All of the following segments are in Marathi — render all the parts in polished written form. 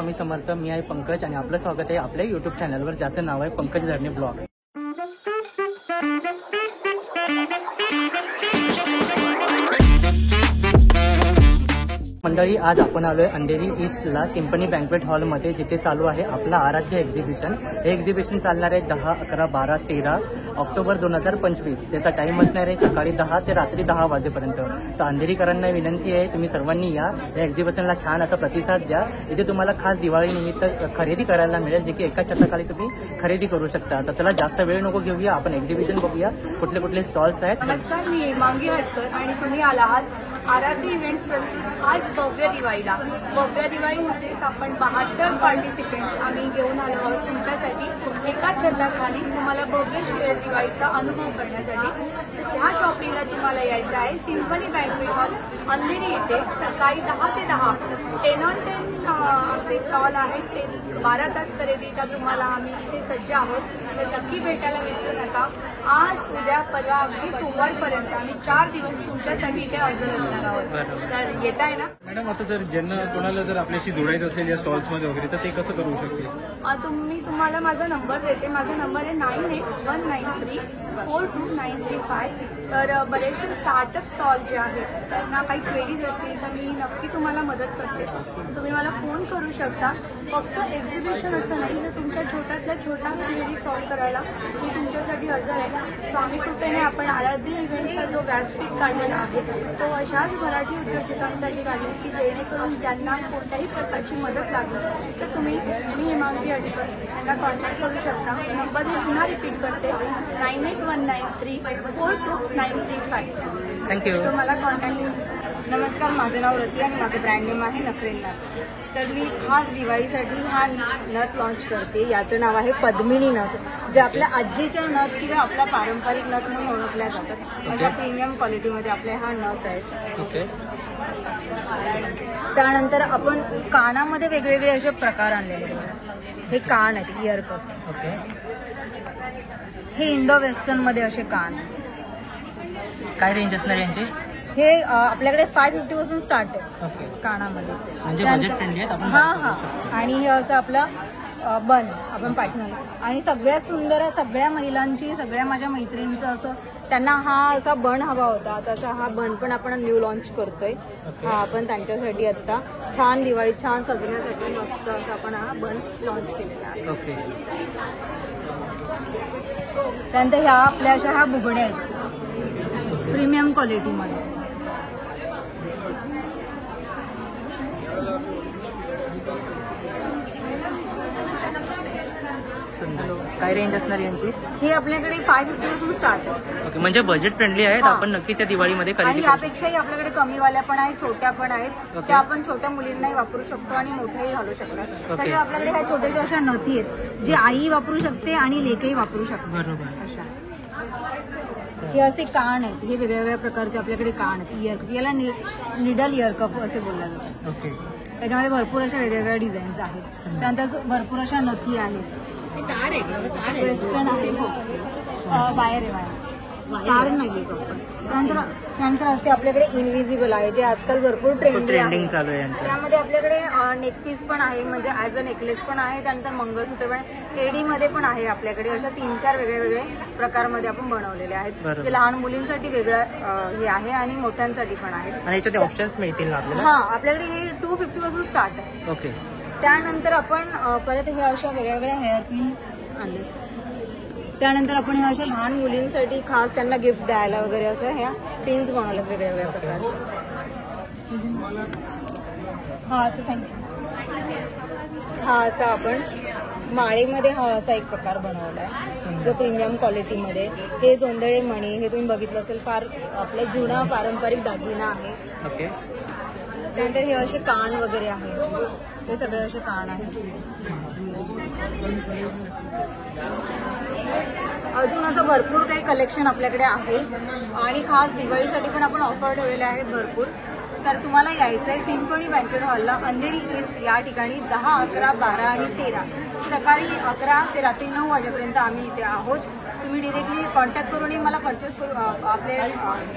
स्वामी समर्थ. मी आहे पंकज आणि आपलं स्वागत आहे आपल्या YouTube चॅनलवर, ज्याचं नाव आहे पंकज धरणे ब्लॉग्स. मंडळी, आज आपण आलोय अंधेरी ईस्टला सिम्फनी बँक्वेट हॉलमध्ये, जिथे चालू आहे आपला आराध्य एक्झिबिशन. हे एक्झिबिशन चालणार आहे 10, 11, 12, 13 ऑक्टोबर 2025. त्याचा टाइम असणार आहे सकाळी 10 ते रात्री 10 वाजेपर्यंत. तर अंधेरीकरांना विनंती आहे, तुम्ही सर्वांनी या एक्झिबिशनला छान असा प्रतिसाद द्या. इथे तुम्हाला खास दिवाळी निमित्त खरेदी करायला मिळेल, जे की एका छताखाली तुम्ही खरेदी करू शकता. तर चला जास्त वेळ नको घेऊया, आपण एक्झिबिशन बघूया कुठले कुठले स्टॉल्स आहेत. नमस्कार, मी मांगी हटकर आणि तुम्ही आला आहात आराध्य इव्हेंट्स प्रस्तुत आज भव्य दिवाळीला. भव्य दिवाळीमध्येच आपण 72 पार्टिसिपेंट्स आम्ही घेऊन आलो आहोत तुमच्यासाठी एका छताखाली तुम्हाला भव्य दिवाळीचा अनुभव करण्यासाठी. तर ह्या शॉपिंगला तुम्हाला यायचं आहे सिम्फनी बँक्वेट हॉल अंधेरी येथे सकाळी 10 ते 10 10 on 10 आमचे स्टॉल आहेत. ते 12 तास खरेदीचा तुम्हाला आम्ही इथे सज्ज आहोत. तर नक्की भेटायला विसरू नका. आज उद्या परवा अगदी सोमवारपर्यंत आम्ही 4 दिवस तुमच्यासाठी इथे हजर असणार आहोत. तर येत आहे ना मॅडम? आता जर ज्यांना कोणाला जर आपल्याशी जोडायचं असेल या स्टॉल्समध्ये वगैरे, तर ते कसं करू शकते? मी तुम्हाला माझा नंबर देते. माझा नंबर आहे 9819342935. तर बरेचसे स्टार्टअप स्टॉल जे आहेत त्यांना काही क्वेरीज असतील तर मी नक्की तुम्हाला मदत करते. तुम्ही मला फोन करू शकता. फक्त एक्झिबिशन असं नाही, तर तुमच्या छोट्यातल्या छोटा क्वेरी सॉल्व्ह करायला मी तुमच्यासाठी हजर आहे. स्वामी कृपेने आपण आराध्य इव्हेंटचा जो व्यासपीठ काढलेला आहे तो अशाच मराठी उद्योजकांसाठी काढले की जेणेकरून ज्यांना कोणत्याही प्रकारची मदत लागली तर तुम्ही मी मांगी हटकर यांना कॉन्टॅक्ट करू शकता. नंबर मी पुन्हा रिपीट करते 9819342935. थँक्यू. तर मला कॉन्टॅक्ट. नमस्कार, माझं नाव रती आणि माझं ब्रँड नेम आहे नखरेल नथ. तर मी खास दिवाळीसाठी हा नथ लॉन्च करते. याचं नाव आहे पद्मिनी नथ, जे आपल्या आजीच्या नथ किंवा आपला पारंपरिक नथ म्हणून ओळखल्या जातात. अशा प्रीमियम क्वालिटीमध्ये आपले हा नथ आहे. ओके. त्यानंतर आपण कानामध्ये वेगवेगळे असे प्रकार आणलेले आहेत. हे कान आहेत, इयर कफ. ओके. हे इंडो वेस्टर्न मध्ये असे कान. काय रेंज असणार यांची? हे आपल्याकडे 550 पासून स्टार्ट आहे. ओके. कानामध्ये म्हणजे बजेट फ्रेंडली आहेत आपण. हा. आणि हे असं आपलं बन आपण पाठवलं. आणि सगळ्यात सुंदर सगळ्या महिलांची, सगळ्या माझ्या मैत्रिणींचं असं त्यांना हा असा बन हवा होता. तसा हा बन पण आपण न्यू लॉन्च करतोय. हा आपण त्यांच्यासाठी आता छान दिवाळी छान सजवण्यासाठी मस्त असं आपण हा बन लॉन्च केलेला आहे. ओके. त्यानंतर ह्या आपल्या अशा ह्या बुगड्या आहेत प्रीमियम क्वालिटीमध्ये. काय रेंज असणार यांची? ही आपल्याकडे 550 पासून स्टार्ट आहे. ओके. म्हणजे बजेट फ्रेंडली आहेत. आपण नक्कीच या दिवाळीमध्ये आणि खरेदी यापेक्षाही आपल्याकडे कमीवाल्या पण आहेत, छोट्या पण आहेत. त्या आपण छोट्या मुलींनाही वापरू शकतो आणि मोठ्याही घालू शकतात. तर आपल्याकडे ह्या छोट्याशा अशा नथी आहेत जे आई वापरू शकते आणि लेकही वापरू शकते. बरोबर. अशा हे असे कान आहेत. हे वेगवेगळ्या प्रकारचे आपल्याकडे कान आहेत. इयर कफ, याला निडल इयर कफ असे बोललं जातं. ओके. त्याच्यामध्ये भरपूर अशा वेगवेगळ्या डिझाईन्स आहेत. त्यानंतर भरपूर अशा नथी आहेत. वेस्टर्न आहे, वायर आहे, वायर तार नाही. त्यानंतर असे आपल्याकडे इनविजिबल आहे जे आजकाल भरपूर ट्रेंडिंग चालू आहे यांचं. त्यामध्ये आपल्याकडे नेकपीस पण आहे, म्हणजे ॲज अ नेकलेस पण आहे. त्यानंतर मंगळसूत्र पण आहे, एडीमध्ये पण आहे आपल्याकडे. अशा 3-4 वेगळे प्रकारमध्ये आपण बनवलेले आहेत. ते लहान मुलींसाठी वेगळं हे आहे आणि मोठ्यांसाठी पण आहे. आणि याच्यात ऑप्शन्स मिळतील ना आपल्याला? हा, आपल्याकडे हे 250 पासून स्टार्ट आहे. ओके. त्यानंतर आपण परत हे अशा वेगवेगळ्या हेअर पिन आणले. त्यानंतर आपण ह्या अशा लहान मुलींसाठी खास त्यांना गिफ्ट द्यायला वगैरे असं ह्या पिन्स बनवल्या वेगळ्या वेगळ्या प्रकारे. हा असं थँक्यू. हा असा आपण माळेमध्ये हा असा एक प्रकार बनवला आहे जो प्रीमियम क्वालिटीमध्ये. हे जोंधळे मणी, हे तुम्ही बघितलं असेल, फार आपला जुना पारंपरिक दागिना आहे. ओके. त्यानंतर हे असे कान वगैरे आहेत. हे सगळे असे कान आहेत. अजून असं भरपूर काही कलेक्शन आपल्याकडे आहे आणि खास दिवाळीसाठी पण आपण ऑफर ठेवलेले आहेत भरपूर. तर तुम्हाला यायचं आहे सिम्फनी बँक्वेट हॉलला अंधेरी ईस्ट या ठिकाणी 10, 11, 12 आणि 13 सकाळी 11 ते रात्री 9 वाजेपर्यंत आम्ही इथे आहोत. तुम्ही डिरेक्टली कॉन्टॅक्ट करूनही मला परचेस करू आपले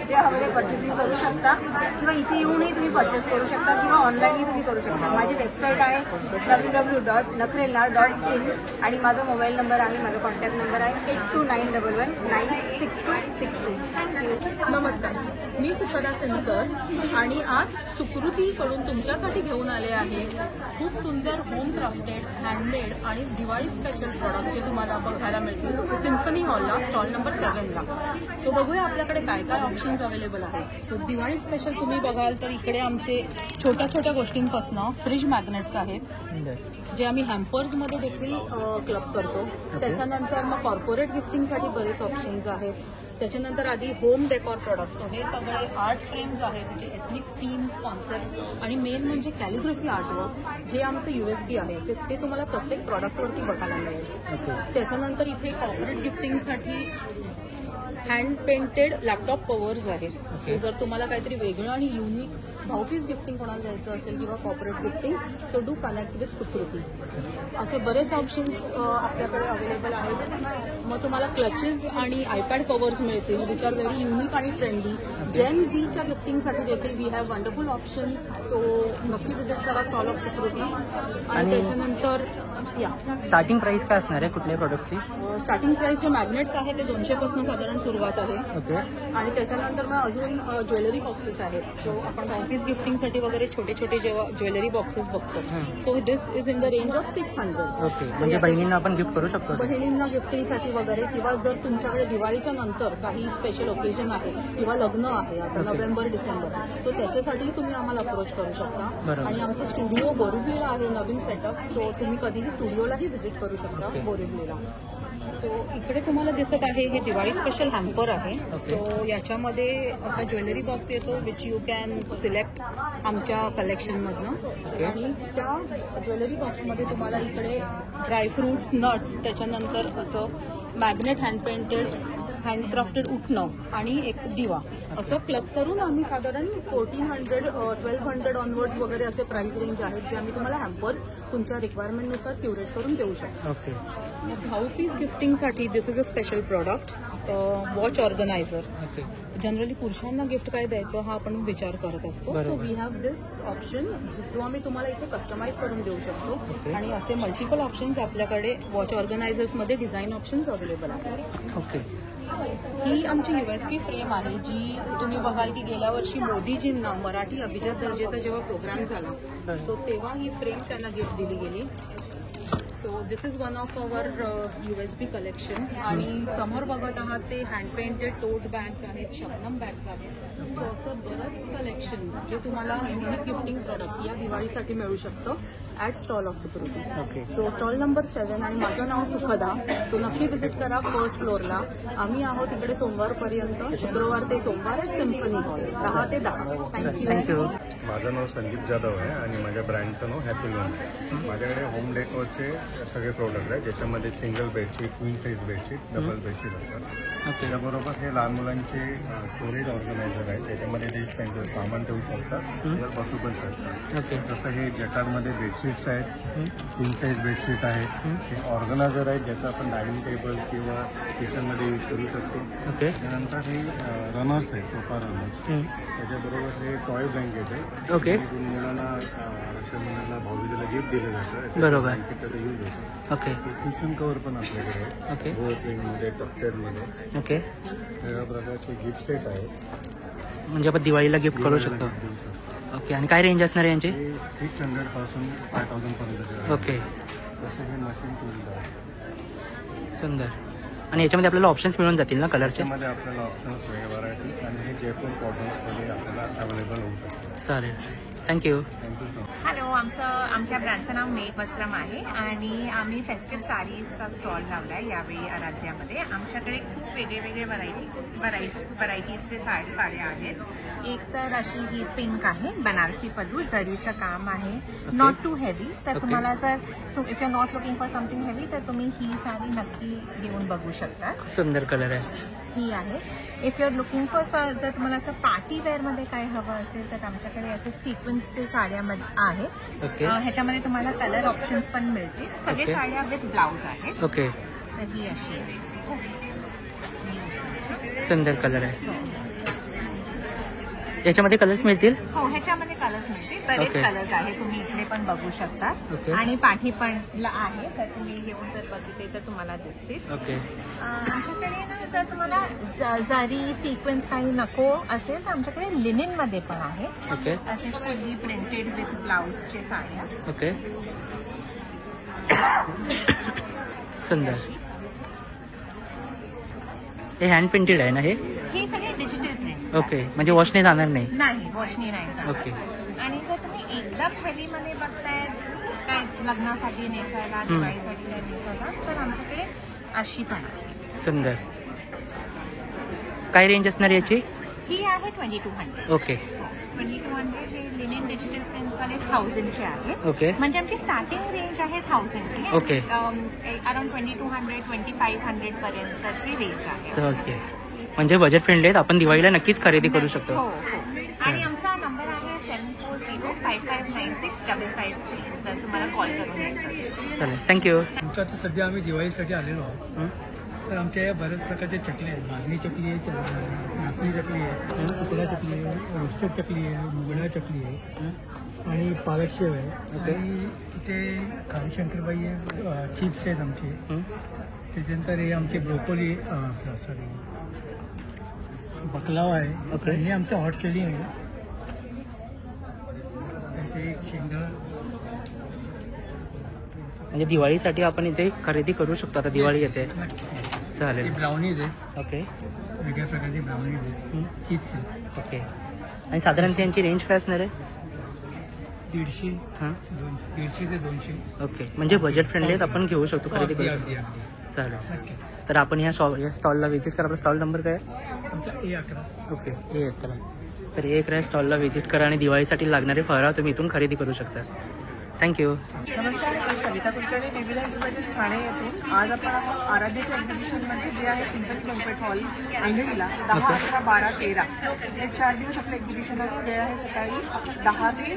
जे हवे ते परचेसिंग करू शकता किंवा इथे येऊनही तुम्ही परचेस करू शकता किंवा ऑनलाईनही तुम्ही करू शकता. माझी वेबसाईट आहे www.nakhrelar.in आणि माझा मोबाईल नंबर आहे, माझा कॉन्टॅक्ट नंबर आहे 8291196262. थँक्यू. नमस्कार, मी सुखदा सेनकर आणि आज सुकृतीकडून तुमच्यासाठी घेऊन आले आहे खूप सुंदर होम क्राफ्टेड, हँडमेड आणि दिवाळी स्पेशल प्रॉडक्ट्स जे तुम्हाला बघायला मिळतील सिम्फनी हॉलला, स्टॉल नंबर 7ला. सो बघूया आपल्याकडे काय काय ऑप्शन्स अवेलेबल आहेत. सो दिवाळी स्पेशल तुम्ही बघाल तर इकडे आमचे छोट्या छोट्या गोष्टींपासून फ्रीज मॅग्नेट्स आहेत जे आम्ही हॅम्पर्समध्ये देखील क्लब करतो. त्याच्यानंतर मग कॉर्पोरेट गिफ्टिंगसाठी बरेच ऑप्शन्स आहेत. त्याच्यानंतर आधी होम डेकॉर प्रोडक्ट्स, हे सगळे आर्ट फ्रेम्स आहेत जे एथनिक थीम्स, कॉन्सेप्ट्स आणि मेन म्हणजे कॅलिग्राफी आर्टवर्क जे आमचं USB आहे ते तुम्हाला प्रत्येक प्रॉडक्टवरती बघायला मिळेल. त्याच्यानंतर इथे कॉर्पोरेट गिफ्टिंगसाठी हँड पेंटेड लॅपटॉप कव्हर्स आहेत. सो जर तुम्हाला काहीतरी वेगळं आणि युनिक भाऊपीस गिफ्टिंग कोणाला द्यायचं असेल किंवा corporate gifting, so do connect with सुकृती. असे बरेच ऑप्शन्स आपल्याकडे अवेलेबल आहेत. मग तुम्हाला क्लचेस आणि आयपॅड कव्हर्स मिळतील विच आर व्हेरी युनिक आणि ट्रेंडी. जेन झीच्या गिफ्टिंगसाठी देखील we have wonderful options. So नक्की विजिट करा स्टॉल ऑफ सुकृती. आणि त्याच्यानंतर स्टार्टिंग प्राइस काय असणार आहे कुठल्या प्रोडक्टची? स्टार्टिंग प्राइस जे मॅग्नेट्स आहे ते 200 पासून साधारण सुरुवात आहे. ओके. आणि त्याच्यानंतर मग अजून ज्वेलरी बॉक्सेस आहेत. सो आपण ऑफिस गिफ्टिंगसाठी वगैरे छोटे छोटे जेव्हा ज्वेलरी बॉक्सेस बघतो, so this is in the range of 600. Okay. म्हणजे बहिणींना आपण गिफ्ट करू शकतो. बहिणींना गिफ्टिंगसाठी वगैरे, किंवा जर तुमच्याकडे दिवाळीच्या नंतर काही स्पेशल ओकेजन आहे किंवा लग्न आहे आता नोव्हेंबर डिसेंबर, सो त्याच्यासाठी तुम्ही आम्हाला अप्रोच करू शकता. आणि आमचं स्टुडिओ बोरिवलीला आहे, नवीन सेटअप. सो तुम्ही कधीही स्टुडिओलाही व्हिजिट करू शकता बोरिवलीला. सो इकडे तुम्हाला दिसत आहे हे दिवाळी स्पेशल हॅम्पर आहे. सो याच्यामध्ये असा ज्वेलरी बॉक्स येतो विच यू कॅन सिलेक्ट आमच्या कलेक्शनमधनं. आणि त्या ज्वेलरी बॉक्समध्ये तुम्हाला इकडे ड्रायफ्रुट्स, नट्स, त्याच्यानंतर असं मॅग्नेट हँड पेंटेड हँडक्राफ्टेड उठणं आणि एक दिवा असं क्लब करून आम्ही साधारण 1400, 1200 ऑनवर्ड्स वगैरे असे प्राइस रेंज आहेत जे आम्ही तुम्हाला हॅम्पर्स तुमच्या रिक्वायरमेंटनुसार क्युरेट करून देऊ शकतो. ओके. भाऊपीस गिफ्टिंगसाठी this is a special product, watch organiser. Okay. Generally पुरुषांना गिफ्ट काय द्यायचं हा आपण विचार करत असतो. So we have this option जो आम्ही तुम्हाला इथे कस्टमाइज करून देऊ शकतो. आणि असे मल्टिपल ऑप्शन्स आपल्याकडे वॉच ऑर्गनायझर्समध्ये डिझाईन ऑप्शन्स अवेलेबल आहेत. ओके. ही आमची USB फ्रेम आहे जी तुम्ही बघाल की गेल्या वर्षी मोदीजींना मराठी अभिजात दर्जेचा जेव्हा प्रोग्राम झाला, सो तेव्हा ही फ्रेम त्यांना गिफ्ट दिली गेली. So this is one of our USB collection. आणि समोर बघत आहात ते हँड पेंटेड टोट बॅग्स आहेत, शबनम बॅग्स आहेत. सो असं बरंच कलेक्शन जे तुम्हाला युनिक गिफ्टिंग प्रॉडक्ट या दिवाळीसाठी मिळू शकतं ॲट स्टॉल ऑफ सुकृती. ओके. सो स्टॉल नंबर 7 आणि माझं नाव सुखदा. तो नक्की व्हिजिट करा फर्स्ट फ्लोअरला. आम्ही आहोत इकडे सोमवारपर्यंत, शुक्रवार ते सोमवार ॲट सिम्फनी हॉल 10 ते 10. थँक्यू. माझं नाव संदीप जाधव आहे आणि माझ्या ब्रँडचं नाव हॅपी लॉन्स आहे. माझ्याकडे होम डेकोरचे सगळे प्रोडक्ट आहेत ज्याच्यामध्ये single bedsheet, queen size bedsheet, double bedsheet असतात. त्याबरोबर हे लहान मुलांचे स्टोरेज ऑर्गनायझर आहे त्याच्यामध्ये ते त्यांचं सामान ठेवू शकतात, जर पॉसिबल शकतात. ओके. जसं हे जटारमध्ये बेडशीट्स आहेत, क्वीन साईज बेडशीट आहेत. हे ऑर्गनायझर आहेत ज्याचं आपण डायनिंग टेबल किंवा किचनमध्ये यूज करू शकतो. ओके. त्यानंतर हे रनर्स आहेत, सोफा रनर्स. त्याच्याबरोबर हे टॉय ब्लँकेट आहे. ओके. मुलांना रक्षाबंधनाला भाऊबीजेला गिफ्ट दिलं जातं. बरोबर. त्याचा यूज होतो. ओके. क्युशन कवर पण आपल्याकडे आहे. ओके. गोल्डमध्ये, टफ्टेडमध्ये. ओके. वेगळ्या प्रकारचे गिफ्ट सेट आहेत. म्हणजे आपण दिवाळीला गिफ्ट करू शकतो. देऊ शकतो. ओके. आणि काय रेंज असणार आहे यांची? हे 600 पासून 5000 पर्यंत. ओके. तसं हे मशीन टूल्स आहे. सुंदर. आणि याच्यामध्ये आपल्याला ऑप्शन्स मिळून जातील ना कलरचे? त्याच्यामध्ये आपल्याला ऑप्शन्स वेगळ्या व्हरायटीज आणि हे जयपूर कॉटन्समध्ये आपल्याला अवेलेबल होऊ शकतो. चालेल. Thank you. Thank you so much. Hello, आमच्या ब्रँडचं नाव मेघ वस्त्रम आहे आणि आम्ही फेस्टिव्ह साडीजचा स्टॉल लावला आहे यावेळी आराध्यामध्ये. आमच्याकडे खूप वेगळे व्हरायटीजचे साड्या आहेत. एक तर अशी ही पिंक आहे, बनारसी पल्लू, जरीचं काम आहे, नॉट टू हेवी. तर तुम्हाला जर if you not looking for something heavy तर तुम्ही ही साडी नक्की घेऊन बघू शकता. सुंदर कलर आहे. ही आहे. If you are looking for जर तुम्हाला असं पार्टी वेअरमध्ये काय हवं असेल तर आमच्याकडे असे सिक्वेन्सचे साड्यामध्ये आहेत. ओके. ह्याच्यामध्ये तुम्हाला कलर ऑप्शन्स पण मिळतील. सगळे साड्या विथ ब्लाऊज आहेत. ओके. तर ही अशी आहे. सुंदर कलर आहे. याच्यामध्ये कलर्स मिळतील? हो, ह्याच्यामध्ये कलर्स मिळतील. बरेच Okay. कलर्स आहे, तुम्ही इकडे पण बघू शकता. Okay. आणि पाठी पण आहे, तर तुम्ही घेऊन जर बघितले तर तुम्हाला दिसतील. ओके. आमच्याकडे ना जर तुम्हाला जरी सिक्वेन्स काही नको असेल तर आमच्याकडे लिनिन मध्ये पण आहे. ओके. असे फुल्ली प्रिंटेड विथ ब्लाउजचे साड्या. ओके. सुंदर. हे हँड पेंटेड आहे ना हे? ही सगळी डिजिटल प्रिंट. ओके, म्हणजे वॉशने जाणार नाही. नाही, वॉशनी नाही जाणार. ओके. आणि जर तुम्ही एकदम हेवी मध्ये बघताय काय लग्नासाठी नेसायला, दिवाळीसाठी काय नेसायला, तर आमच्याकडे अशी पण आहे. सुंदर. काय रेंज असणार याची? ही आहे 2200. ओके. 2200 हे लिनिन डिजिटल प्रिंट्स वाले 1000चे आहे. ओके. म्हणजे आमची स्टार्टिंग रेंज आहे 1000ची. ओके. अराउंड 2200, 2500 पर्यंतची रेंज आहे. ओके, म्हणजे बजेट फ्रेंडली आहेत. आपण दिवाळीला नक्कीच खरेदी करू हो, शकतो. हो. आणि आमचा नंबर आहे 7405596553. जर तुम्हाला कॉल करून यायचं असेल. चालेल, थँक्यू. आमचं आता सध्या आम्ही दिवाळीसाठी आलेलो आहोत. तर आमच्या या बऱ्याच प्रकारच्या चकल्या आहेत. भाजणी चकली आहे, नाचणी चकली आहे, तुकडा चकली आहे, रोस्टेड चकली आहे, मुगडा चकली आहे आणि पालक शेव आहे. आणि तिथे खारी शंकरबाई आहे, चिप्स आहेत आमचे. त्याच्यानंतर हे आमचे ब्रोकोली सॉरी बकलावा आहे. ओके. हे आमचं हॉट सेलिंग आहे. ते एक शेंगा म्हणजे दिवाळीसाठी आपण इथे खरेदी करू शकतो. आता दिवाळी येते. नक्कीच. चालेल. हे ब्राउनीज आहे, ओके. वेगळ्या प्रकारचे ब्राउनीज आहेत, चिप्स आहेत. ओके. आणि साधारण त्यांची रेंज काय असणार आहे? 150 हां. 150 ते 200. ओके, म्हणजे बजेट फ्रेंडली आहेत. आपण घेऊ शकतो, खरेदी अगदी करू अगदी शकतो. अगदी चालेल. नक्कीच. तर आपण या स्टॉलला व्हिजिट करा. आपला स्टॉल नंबर काय आहे? आमचा A11. Okay, A11. तर A11 स्टॉलला व्हिजिट करा आणि दिवाळीसाठी लागणारे फराळ तुम्ही इथून खरेदी करू शकता. थँक्यू. नमस्कार, मी सविता कुलकर्णी, विविध एंटरप्राइजेस ठाणे येथून. आज आपण आहोत आराध्याच्या एक्झिबिशनमध्ये, जे आहे सिम्पल बँक्वेट हॉल अंधेरीला. 10, 11, 12, 13 हे 4 दिवस आपलं एक्झिबिशन आहे. वेळ आहे सकाळी 10 ते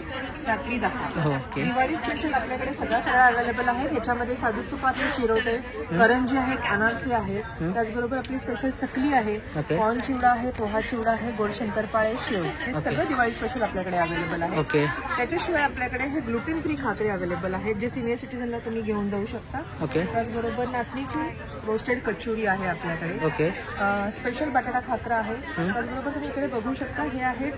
रात्री 10. ओके. दिवाळी स्पेशल आपल्याकडे सगळ्या फराळ अवेलेबल आहेत. ह्याच्यामध्ये साजूक तुपातले चिरोटे, करंजी आहेत, अनारसे आहेत, त्याचबरोबर आपली स्पेशल चकली आहे, ओके. कॉर्न चिवडा आहे, पोहा चिवडा आहे, गोड शंकरपाळे, शेव, हे सगळं दिवाळी स्पेशल आपल्याकडे अवेलेबल आहे. ओके. त्याच्याशिवाय आपल्याकडे हे ग्लुटेन फ्री खाकरे अवेलेबल आहेत, जे सिनियर सिटीजनला तुम्ही घेऊन जाऊ शकता. ओके. त्याचबरोबर नाचणीची रोस्टेड कचोरी आहे आपल्याकडे. ओके. स्पेशल बटाटा खाकरा आहे. त्याचबरोबर तुम्ही इकडे बघू शकता, हे आहेत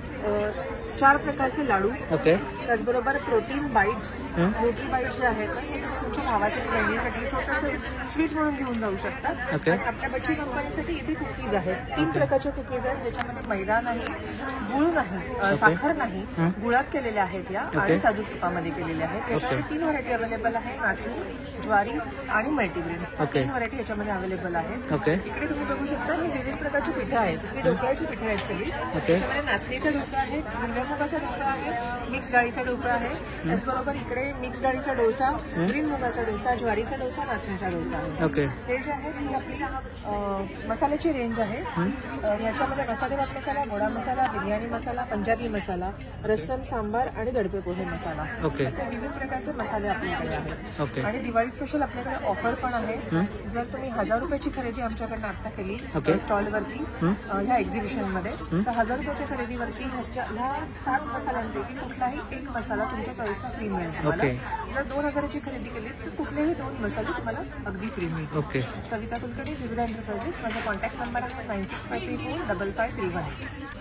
4 प्रकारचे लाडू. ओके. त्याचबरोबर प्रोटीन बाईट्स, न्यूट्री बाईट्स जे आहेत ना, हे तुम्ही तुमच्या भावासाठी बहिणीसाठी छोटंसं स्वीट म्हणून घेऊन जाऊ शकता. ओके. आणि आपल्या बच्ची कंपनीसाठी इथे कुकीज आहेत. 3 प्रकारच्या कुकीज आहेत, ज्याच्यामध्ये मैदा नाही, गुळ नाही, साखर नाही, गुळात केलेल्या आहेत या, आणि साजूक तुपामध्ये केलेल्या आहेत. याच्यामध्ये 3 व्हरायटी अवेलेबल आहे, नाचणी, ज्वारी आणि मल्टीग्रेन. 3 व्हरायटी याच्यामध्ये अवेलेबल आहेत. ओके. इकडे तुम्ही बघू शकता, ही विविध प्रकारची पिठं आहेत. ही ढोकळ्याची पिठं आहेत सगळी. त्याच्यामध्ये नाचणीचा ढोकळा आहे, हिरव्या मुगाचा ढोकळा आहे, मिक्स डाळीचा ढोकळा आहे. त्याचबरोबर इकडे मिक्स डाळीचा डोसा, ग्रीन मुगाचा डोसा, ज्वारीचा डोसा, नाचणीचा डोसा आहे. ओके. हे जे आहे, ही आपली मसाल्याची रेंज आहे. याच्यामध्ये मसाले भात मसाला, गोडा मसाला, बिर्याणी मसाला, पंजाबी मसाला, रस्सम, सांबार आणि दडपे पोहे मसाला, ओके. असे विविध प्रकारचे मसाले आपल्याकडे आहेत. ओके. आणि दिवाळी स्पेशल आपल्याकडे ऑफर पण आहे. जर तुम्ही 1000 रुपयाची खरेदी आमच्याकडनं आता केली स्टॉलवरती ह्या एक्झिबिशनमध्ये, तर 1000 रुपयाच्या खरेदीवरती ह्या 7 मसाल्यांपैकी कुठलाही एक मसाला तुमच्या चॉईसचा फ्री मिळेल तुम्हाला. जर 2000ची खरेदी केली तर कुठलेही 2 मसाले तुम्हाला अगदी फ्री मिळतील. ओके. सविता कुलकर्णी, विविध एंटरप्राइजेस. माझा कॉन्टॅक्ट नंबर आहे 9653455531.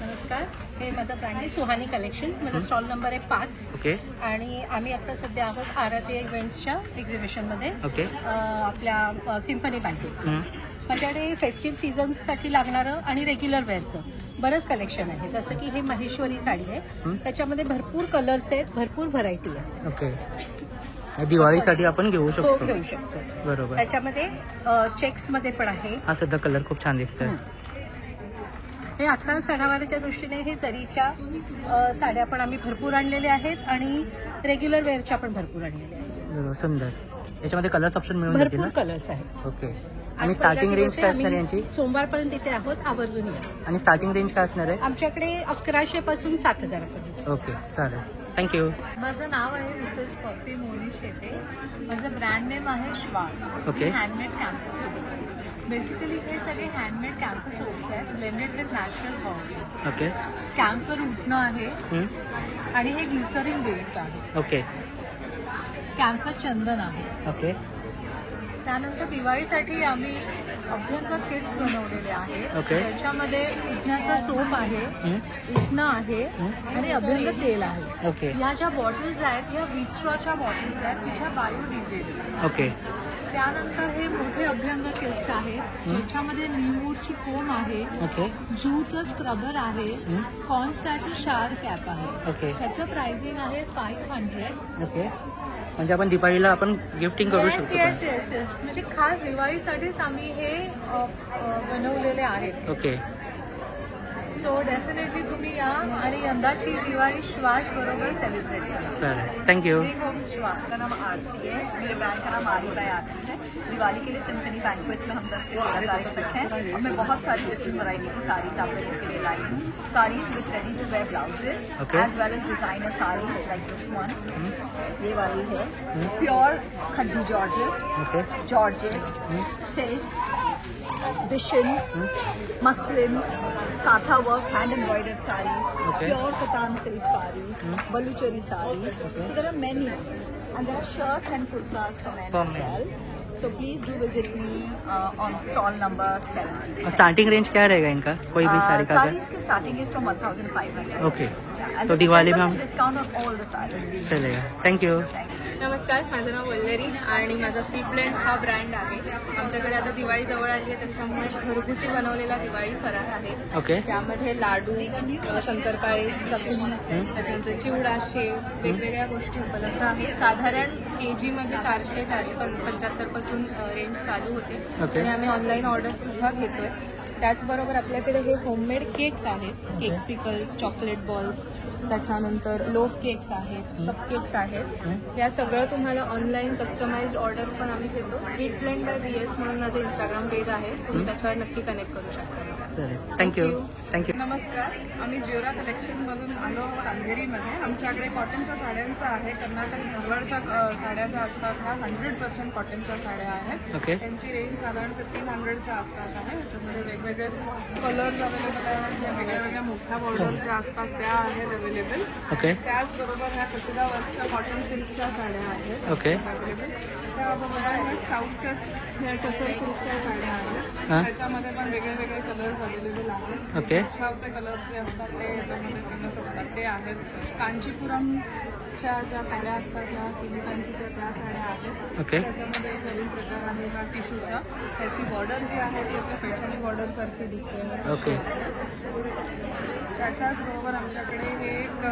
नमस्कार, हे माझं ब्रँड आहे सुहानी कलेक्शन. माझा स्टॉल नंबर आहे 5. ओके. आणि आम्ही आता सध्या आहोत आराध्य इव्हेंट्सच्या एक्झिबिशनमध्ये. ओके. आपल्या सिम्फनी बँकेट. माझ्याकडे फेस्टिव्ह सीझन्ससाठी लागणारं आणि रेग्युलर वेअरचं बरंच कलेक्शन आहे. जसं की हे महेश्वरी साडी आहे, त्याच्यामध्ये भरपूर कलर्स आहेत, भरपूर व्हरायटी आहे. ओके. दिवाळीसाठी आपण घेऊ हो, शकतो. घेऊ शकतो. बरोबर. त्याच्यामध्ये चेक्स मध्ये पण आहे. हा सुद्धा कलर खूप छान दिसतोय. हे आता सणावाराच्या दृष्टीने हे जरीच्या साड्या पण आम्ही भरपूर आणलेल्या आहेत आणि रेग्युलर वेअरच्या पण भरपूर आणलेल्या आहेत. बरोबर, सुंदर. याच्यामध्ये कलर्स ऑप्शन मिळून जातील भरपूर ना? कलर्स आहेत. ओके. आणि स्टार्टिंग रेंज काय असणार आहे यांची? सोमवारपर्यंत इथे आहोत, आवर्जून या. आणि स्टार्टिंग रेंज काय असणार आहे? आमच्याकडे 1100 पासून 7000 पर्यंत. ओके, चालेल. थँक्यू. माझं नाव आहे मिसेस कॉफी मोनी शेटे. माझं ब्रँड नेम आहे श्वास. ओके. Handmade campus. बेसिकली हे सगळे हँडमेड कॅम्फर सोप्स आहेत blended with natural herbs. Okay. Camphor उठणं आहे आणि हे ग्लिसरीन बेस्ड आहे. ओके. कॅम्फर चंदन आहे. ओके. त्यानंतर दिवाळीसाठी आम्ही अभ्यंग किट्स बनवलेले आहेत. ओके. त्याच्यामध्ये उठण्याचा सोप आहे, उठणं आहे आणि अभ्यंग तेल आहे. ओके. या ज्या बॉटल्स आहेत या व्हीट स्ट्रॉच्या बॉटल्स आहेत तिच्या बायोडिग्रेडेबल. ओके. त्यानंतर हे मोठे अभ्यंग किट्स आहेत ज्याच्यामध्ये नीमवूडची कोम आहे, ओके. जूचं स्क्रबर आहे, कॉर्नस्टाची शार्ड कॅप आहे. ओके. त्याचं प्राइसिंग आहे 500. ओके. म्हणजे आपण दिवाळीला आपण गिफ्टिंग करू शकतो. Yes yes yes. म्हणजे खास दिवाळीसाठीच आम्ही हे बनवलेले आहेत. ओके. सो डेफिनेटली तुम्ही या आणि यंदाची दिवाळी श्वास बरोबर सेलिब्रेट करा. चालेल. थँक्यू. श्वास. मेरा नाम आरती है, मेरे ब्रांड का नाम आरी बाय आरती है. दिवाली के लिए सिम्फनी बैंक्वेट्स में हम 10 से 13 तारीख तक हैं और मैं बहुत सारी डिफरेंट वैरायटी की साड़ीज आप लोगों के लिए लाई हूँ. Saris with ready to wear blouses as well as designer saris like this one. ये वाली है प्योर खड्डी जॉर्जेट, सिल्क, डिशिन, मसलिन, काथा work, hand embroidered saris, pure katan silk saris, Baluchari saris. There are many and there are shirts and kurtas for men as well. So please do visit me on stall number 70. Starting range क्या रहेगा इनका? कोई भी साड़ी का? साड़ीज की स्टार्टिंग इज फ्रॉम 1500. ओके. तो दिवाळी में हम discount on all the saris. चलेगा. थँक्यू. नमस्कार, माझं नाव वल्लरी आणि माझा स्वीट ब्लेंड हा ब्रँड आहे. आमच्याकडे आता दिवाळी जवळ आली आहे त्याच्यामुळे घरगुती बनवलेला दिवाळी फराळ आहे. ओके. त्यामध्ये लाडू, शंकरपाळे, चकली, त्याच्यानंतर चिवडा, शेव, वेगवेगळ्या गोष्टी उपलब्ध आहेत. साधारण KG मध्ये 400-475 पासून रेंज चालू होते आणि आम्ही ऑनलाईन ऑर्डर सुद्धा घेतोय. त्याचबरोबर आपल्याकडे हे होममेड केक्स आहेत, केक्सिकल्स, चॉकलेट बॉल्स, त्याच्यानंतर लोफ केक्स आहेत, कप केक्स आहेत. या सगळं तुम्हाला ऑनलाईन कस्टमाइज्ड ऑर्डर्स पण आम्ही घेतो. स्वीट ब्लेंड बाय BS म्हणून माझं इंस्टाग्राम पेज आहे, तुम्ही त्याच्यावर नक्की कनेक्ट करू शकता. थँक्यू. थँक्यू. नमस्कार, आम्ही जिवरा कलेक्शनमधून आलो आहोत अंधेरीमध्ये. आमच्याकडे कॉटनच्या साड्यांचं आहे. कर्नाटक जवळच्या साड्या ज्या असतात ह्या 100% कॉटनच्या साड्या आहेत. ओके. त्यांची रेंज साधारण 1500च्या आसपास आहे. त्याच्यामध्ये वेगवेगळे कलर्स अवेलेबल आहेत. वेगळ्या वेगळ्या मोठ्या बॉर्डर्स ज्या असतात त्या आहेत अवेलेबल. ओके. त्याचबरोबर ह्या कशिदा वर्कच्या कॉटन सिल्कच्या साड्या आहेत ओके. अवेलेबल. त्याबरोबर साऊथच्याच टसर सिल्कच्या साड्या आहेत. त्याच्यामध्ये पण वेगळे वेगळे कलर्स अवेलेबल आहेत. ओके. शावचे कलर्स जे असतात ते याच्यामध्ये फेमस असतात ते आहेत. कांचीपुरमच्या ज्या साड्या असतात त्या सिलिकांच्या त्या साड्या आहेत. ओके. त्याच्यामध्ये एक नवीन प्रकार आहे हा टिश्यूचा. त्याची बॉर्डर जी आहे ती आपल्या पैठणी बॉर्डर सारखी दिसते. ओके. त्याच्याच बरोबर आमच्याकडे हे एक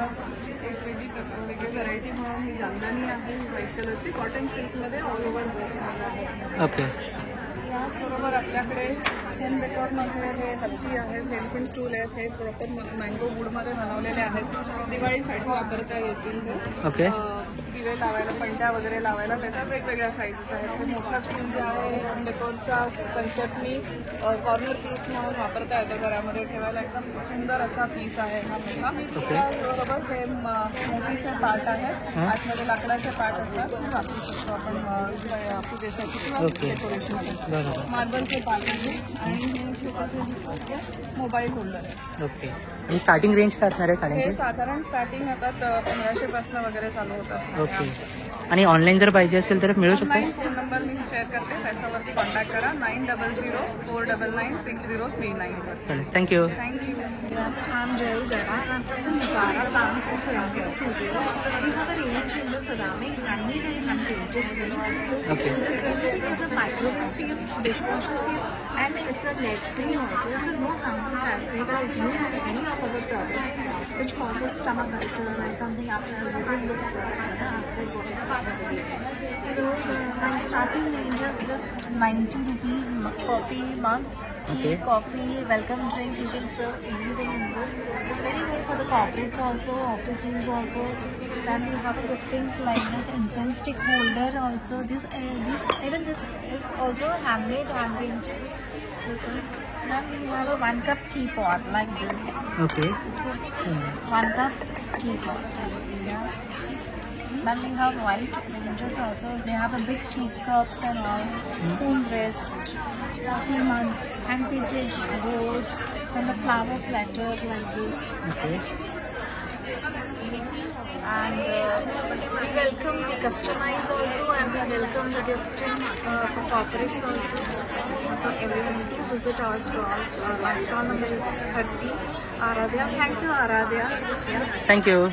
वेगळी व्हरायटी म्हणून ही जामदानी आहे व्हाईट कलरची कॉटन सिल्कमध्ये ऑल ओव्हर वर्क आहे. ओके. याचबरोबर आपल्याकडे होम डेकोरमध्ये हे हत्ती आहेत, एलिफंट स्टूल आहेत. हे प्रॉपर मँगो वूडमध्ये बनवलेले आहेत. दिवाळीसाठी वापरता येतील. ओके. दिवे लावायला, पणत्या वगैरे लावायला त्याच्यात वेगवेगळ्या साईजेस आहेत. हे मोठा स्टूल जे आहे होम डेकोरच्या कन्सेप्टनी कॉर्नर पीस म्हणून वापरता येतो. घरामध्ये ठेवायला एकदम सुंदर असा पीस आहे हा मोठा. त्याचबरोबर हे मोठीचे पाट आहेत. आतमध्ये लाकडाचे पाट असतात ते वापरू शकतो आपण पूजेसाठी किंवा डेकोरेशनसाठी. मार्बलचे पाट आहे आणि हे छोटे मोबाईल होल्डर आहे. ओके. आणि स्टार्टिंग रेंज काय असणार आहे साड्यांची? हे साधारण स्टार्टिंग आता 1500 पासून वगैरे चालू होतात. ओके. आणि ऑनलाईन जर पाहिजे असेल तर मिळू शकतो? ऑनलाईन फोन नंबर मी शेअर करते, त्याच्यावरती कॉन्टॅक्ट करा 9004996039 वर. चालेल. Thank you. Thank you. I'm Jael Gada and I'm from the Nagara Lounge and Ceramic Studio. We have a range in the ceramic, handmade and hand-painted things. So this fabric is a microwave safe, dishwasher safe, and it's a lead-free also. So no harmful fabric is used in any of our products which causes stomach ulcer or something after using this product. Outside body. So my starting range is this 90 rupees coffee mugs. Tea, coffee, welcome drink, you can serve anything in this. It's very good for the corporates also, office use also. Then we have giftings like this incense stick holder also. Even this is also handmade, hand-painted. Then we have a 1 cup teapot like this. Okay. It's a 1 cup teapot. Yeah. Then we have white ranges also. They have a big soup cups and all, spoon rest, coffee mugs, hand painted bowls, and the flower platter like this. Okay. And we welcome the customize also, and we welcome the gifting for corporates also, for everyone to visit our stalls. Our stall number is 30, Aradhya. Thank you, Aradhya. Thank you.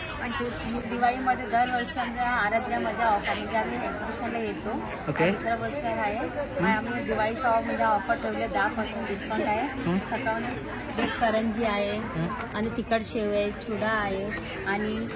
दिवाळीमध्ये दरवर्षी आमच्या आराध्यामध्ये ऑफर म्हणजे आम्ही एक्झिबिशनला येतो. ओके. दुसऱ्या वर्ष आहे आणि आम्ही दिवाळीचा ऑफमध्ये ऑफर ठेवले 10% डिस्काउंट आहे. सकाळी एक करंजी आहे आणि तिखट शेव आहे, चुडा आहे आणि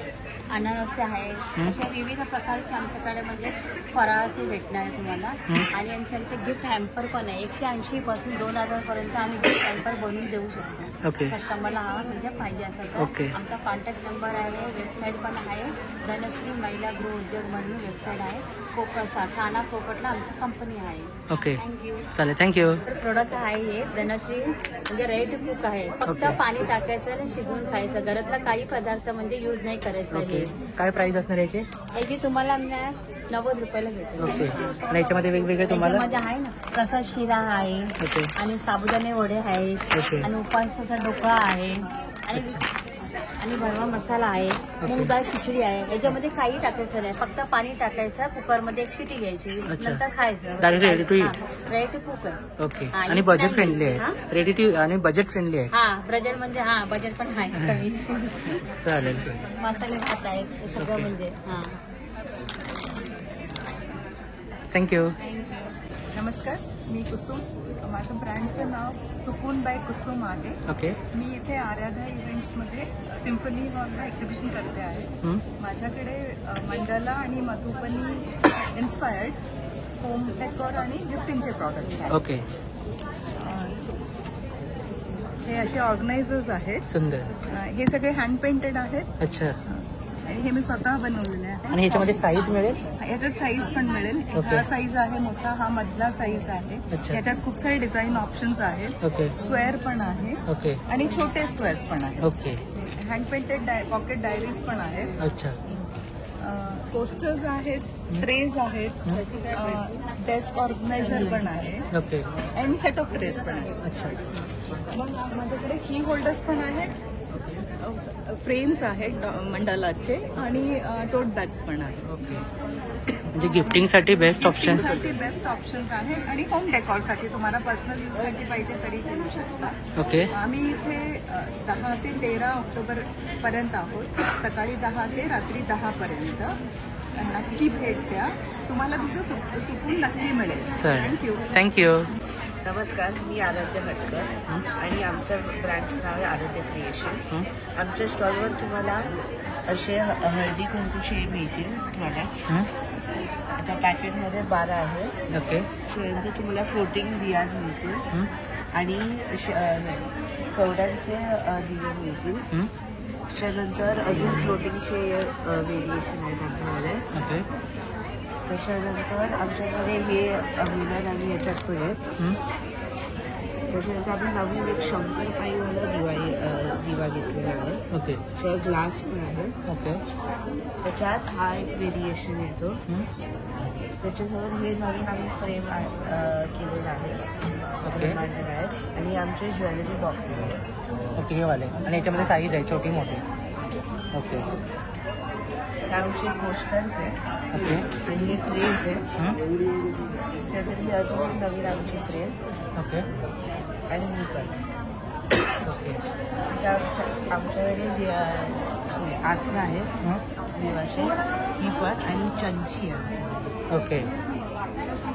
अनारसे आहे. अशा विविध प्रकारचे आमच्याकडे म्हणजे फराळाचे भेटणार आहे तुम्हाला. आणि आमचे गिफ्ट हॅम्पर पण आहे. 180 पासून 2000 पर्यंत आम्ही गिफ्ट हॅम्पर बनवून देऊ शकतो. ओके. कस्टमरला हा म्हणजे पाहिजे असेल तर. आमचा कॉन्टॅक्ट नंबर आहे, वेबसाईट पण आहे. धनश्री महिला गृह उद्योग म्हणून वेबसाईट आहे. कोकणचा ठाणा कोकणला आमची कंपनी आहे. ओके. थँक्यू. चालेल, थँक्यू. प्रोडक्ट आहे हे धनश्री म्हणजे रेड कुक आहे. फक्त पाणी टाकायचं आणि शिजवून खायचं. घरातला काही पदार्थ म्हणजे यूज नाही करायचं. हे काय प्राइस असणार याची? याची तुम्हाला 90 रुपयाला भेटेल. ओके. आणि याच्यामध्ये वेगवेगळे तुम्हाला आहे ना प्रसाद शिरा आहे आणि साबुदाणे वडे आहेत आणि उपासाचा ढोकळा आहे आणि भरवा मसाला आहे. मूग डाळ खिचडी आहे. याच्यामध्ये काही टाकायचं नाही, फक्त पाणी टाकायचं, कुकरमध्ये एक शिटी घ्यायची, नंतर खायचं. Ready to ready to cook आहे. ओके. आणि बजेट फ्रेंडली आहे. रेडी टू आणि बजेट फ्रेंडली आहे. हा बजेट म्हणजे बजेट पण आहे कमी. चालेल. मसाले भात आहे सगळं म्हणजे. हा थँक्यू. नमस्कार, मी कुसुम. माझं ब्रँडचं नाव सुकून बाय कुसुम आहे. ओके. मी इथे आराध्या इव्हेंट्समध्ये सिम्फनी हॉलला एक्झिबिशन करते आहे. माझ्याकडे मंडला आणि मधुबनी इन्स्पायर्ड होम डेकोर आणि गिफ्टिंगचे प्रॉडक्ट्स आहेत. ओके. हे असे ऑर्गनायझर्स आहेत. सुंदर. हे सगळे हँड पेंटेड आहेत. अच्छा. आणि हे मी स्वतः बनवलेले आहे. आणि ह्याच्यामध्ये साईज मिळेल? याच्यात साईज पण मिळेल. हा साईज आहे मोठा, हा मधला साईज आहे. याच्यात खूप सारे डिझाईन ऑप्शन्स आहेत. स्क्वेअर पण आहे आणि छोटे स्क्वेअर्स पण आहेत. Okay. Hand painted pocket diaries पण आहेत. अच्छा. पोस्टर्स आहेत, ट्रेज आहेत, डेस्क ऑर्गनायझर पण आहे. ओके. आणि सेट ऑफ ट्रेज पण आहे. अच्छा. मग माझ्याकडे की होल्डर्स पण आहेत, फ्रेम्स आहेत मंडलाचे आणि टोट बॅग्स पण आहेत. ओके. म्हणजे गिफ्टिंगसाठी बेस्ट ऑप्शन्स. बेस्ट ऑप्शन्स आहेत आणि होम डेकॉरसाठी तुम्हाला पर्सनल यूजसाठी पाहिजे तरी घेऊ शकता. ओके. आम्ही इथे 10 ते 13 ऑक्टोबर पर्यंत आहोत. सकाळी 10 ते रात्री 10 पर्यंत. नक्की भेट द्या, तुम्हाला तिथं सुकून नक्की मिळेल. थँक्यू. थँक्यू. नमस्कार, मी आराध्या हटकर आणि आमचं ब्रँडचं नाव आहे आराध्या क्रिएशन. आमच्या स्टॉलवर तुम्हाला असे हळदी कुंकूचे मिळतील प्रॉडक्ट्स. आता पॅकेटमध्ये 12 आहे. ओके. त्यानंतर तुम्हाला फ्लोटिंग दियाज मिळतील आणि कवड्यांचे दिवे मिळतील. त्याच्यानंतर अजून फ्लोटिंगचे व्हेरिएशन आहेत आमच्याकडे. ओके. त्याच्यानंतर आमच्याकडे हे विनर आणि याच्यात पण आहेत. त्याच्यानंतर आपण नवीन एक शंकरपाईवाला दिवा घेतलेला आहे. ओके. त्याच्यावर ग्लास पण आहे. ओके. त्याच्यात हा एक व्हेरिएशन येतो. त्याच्यासोबत हे नवीन आम्ही फ्रेम केलेलं आहे. रिमाइंडर आहेत आणि आमचे ज्वेलरी बॉक्सेस आहेत. ओके. हे वाले आणि याच्यामध्ये साईज आहे छोटी मोठी. ओके. हे आमचे कोस्टर्स आहेत. ओके. आणि हे ट्रेज आहेत. त्यानंतर ही अजून नवीन आमची फ्रेम. ओके. आणि ही पण. ओके. आमच्याकडे आसनं आहेत देवाचे, ही पण आणि चंची आहे. ओके.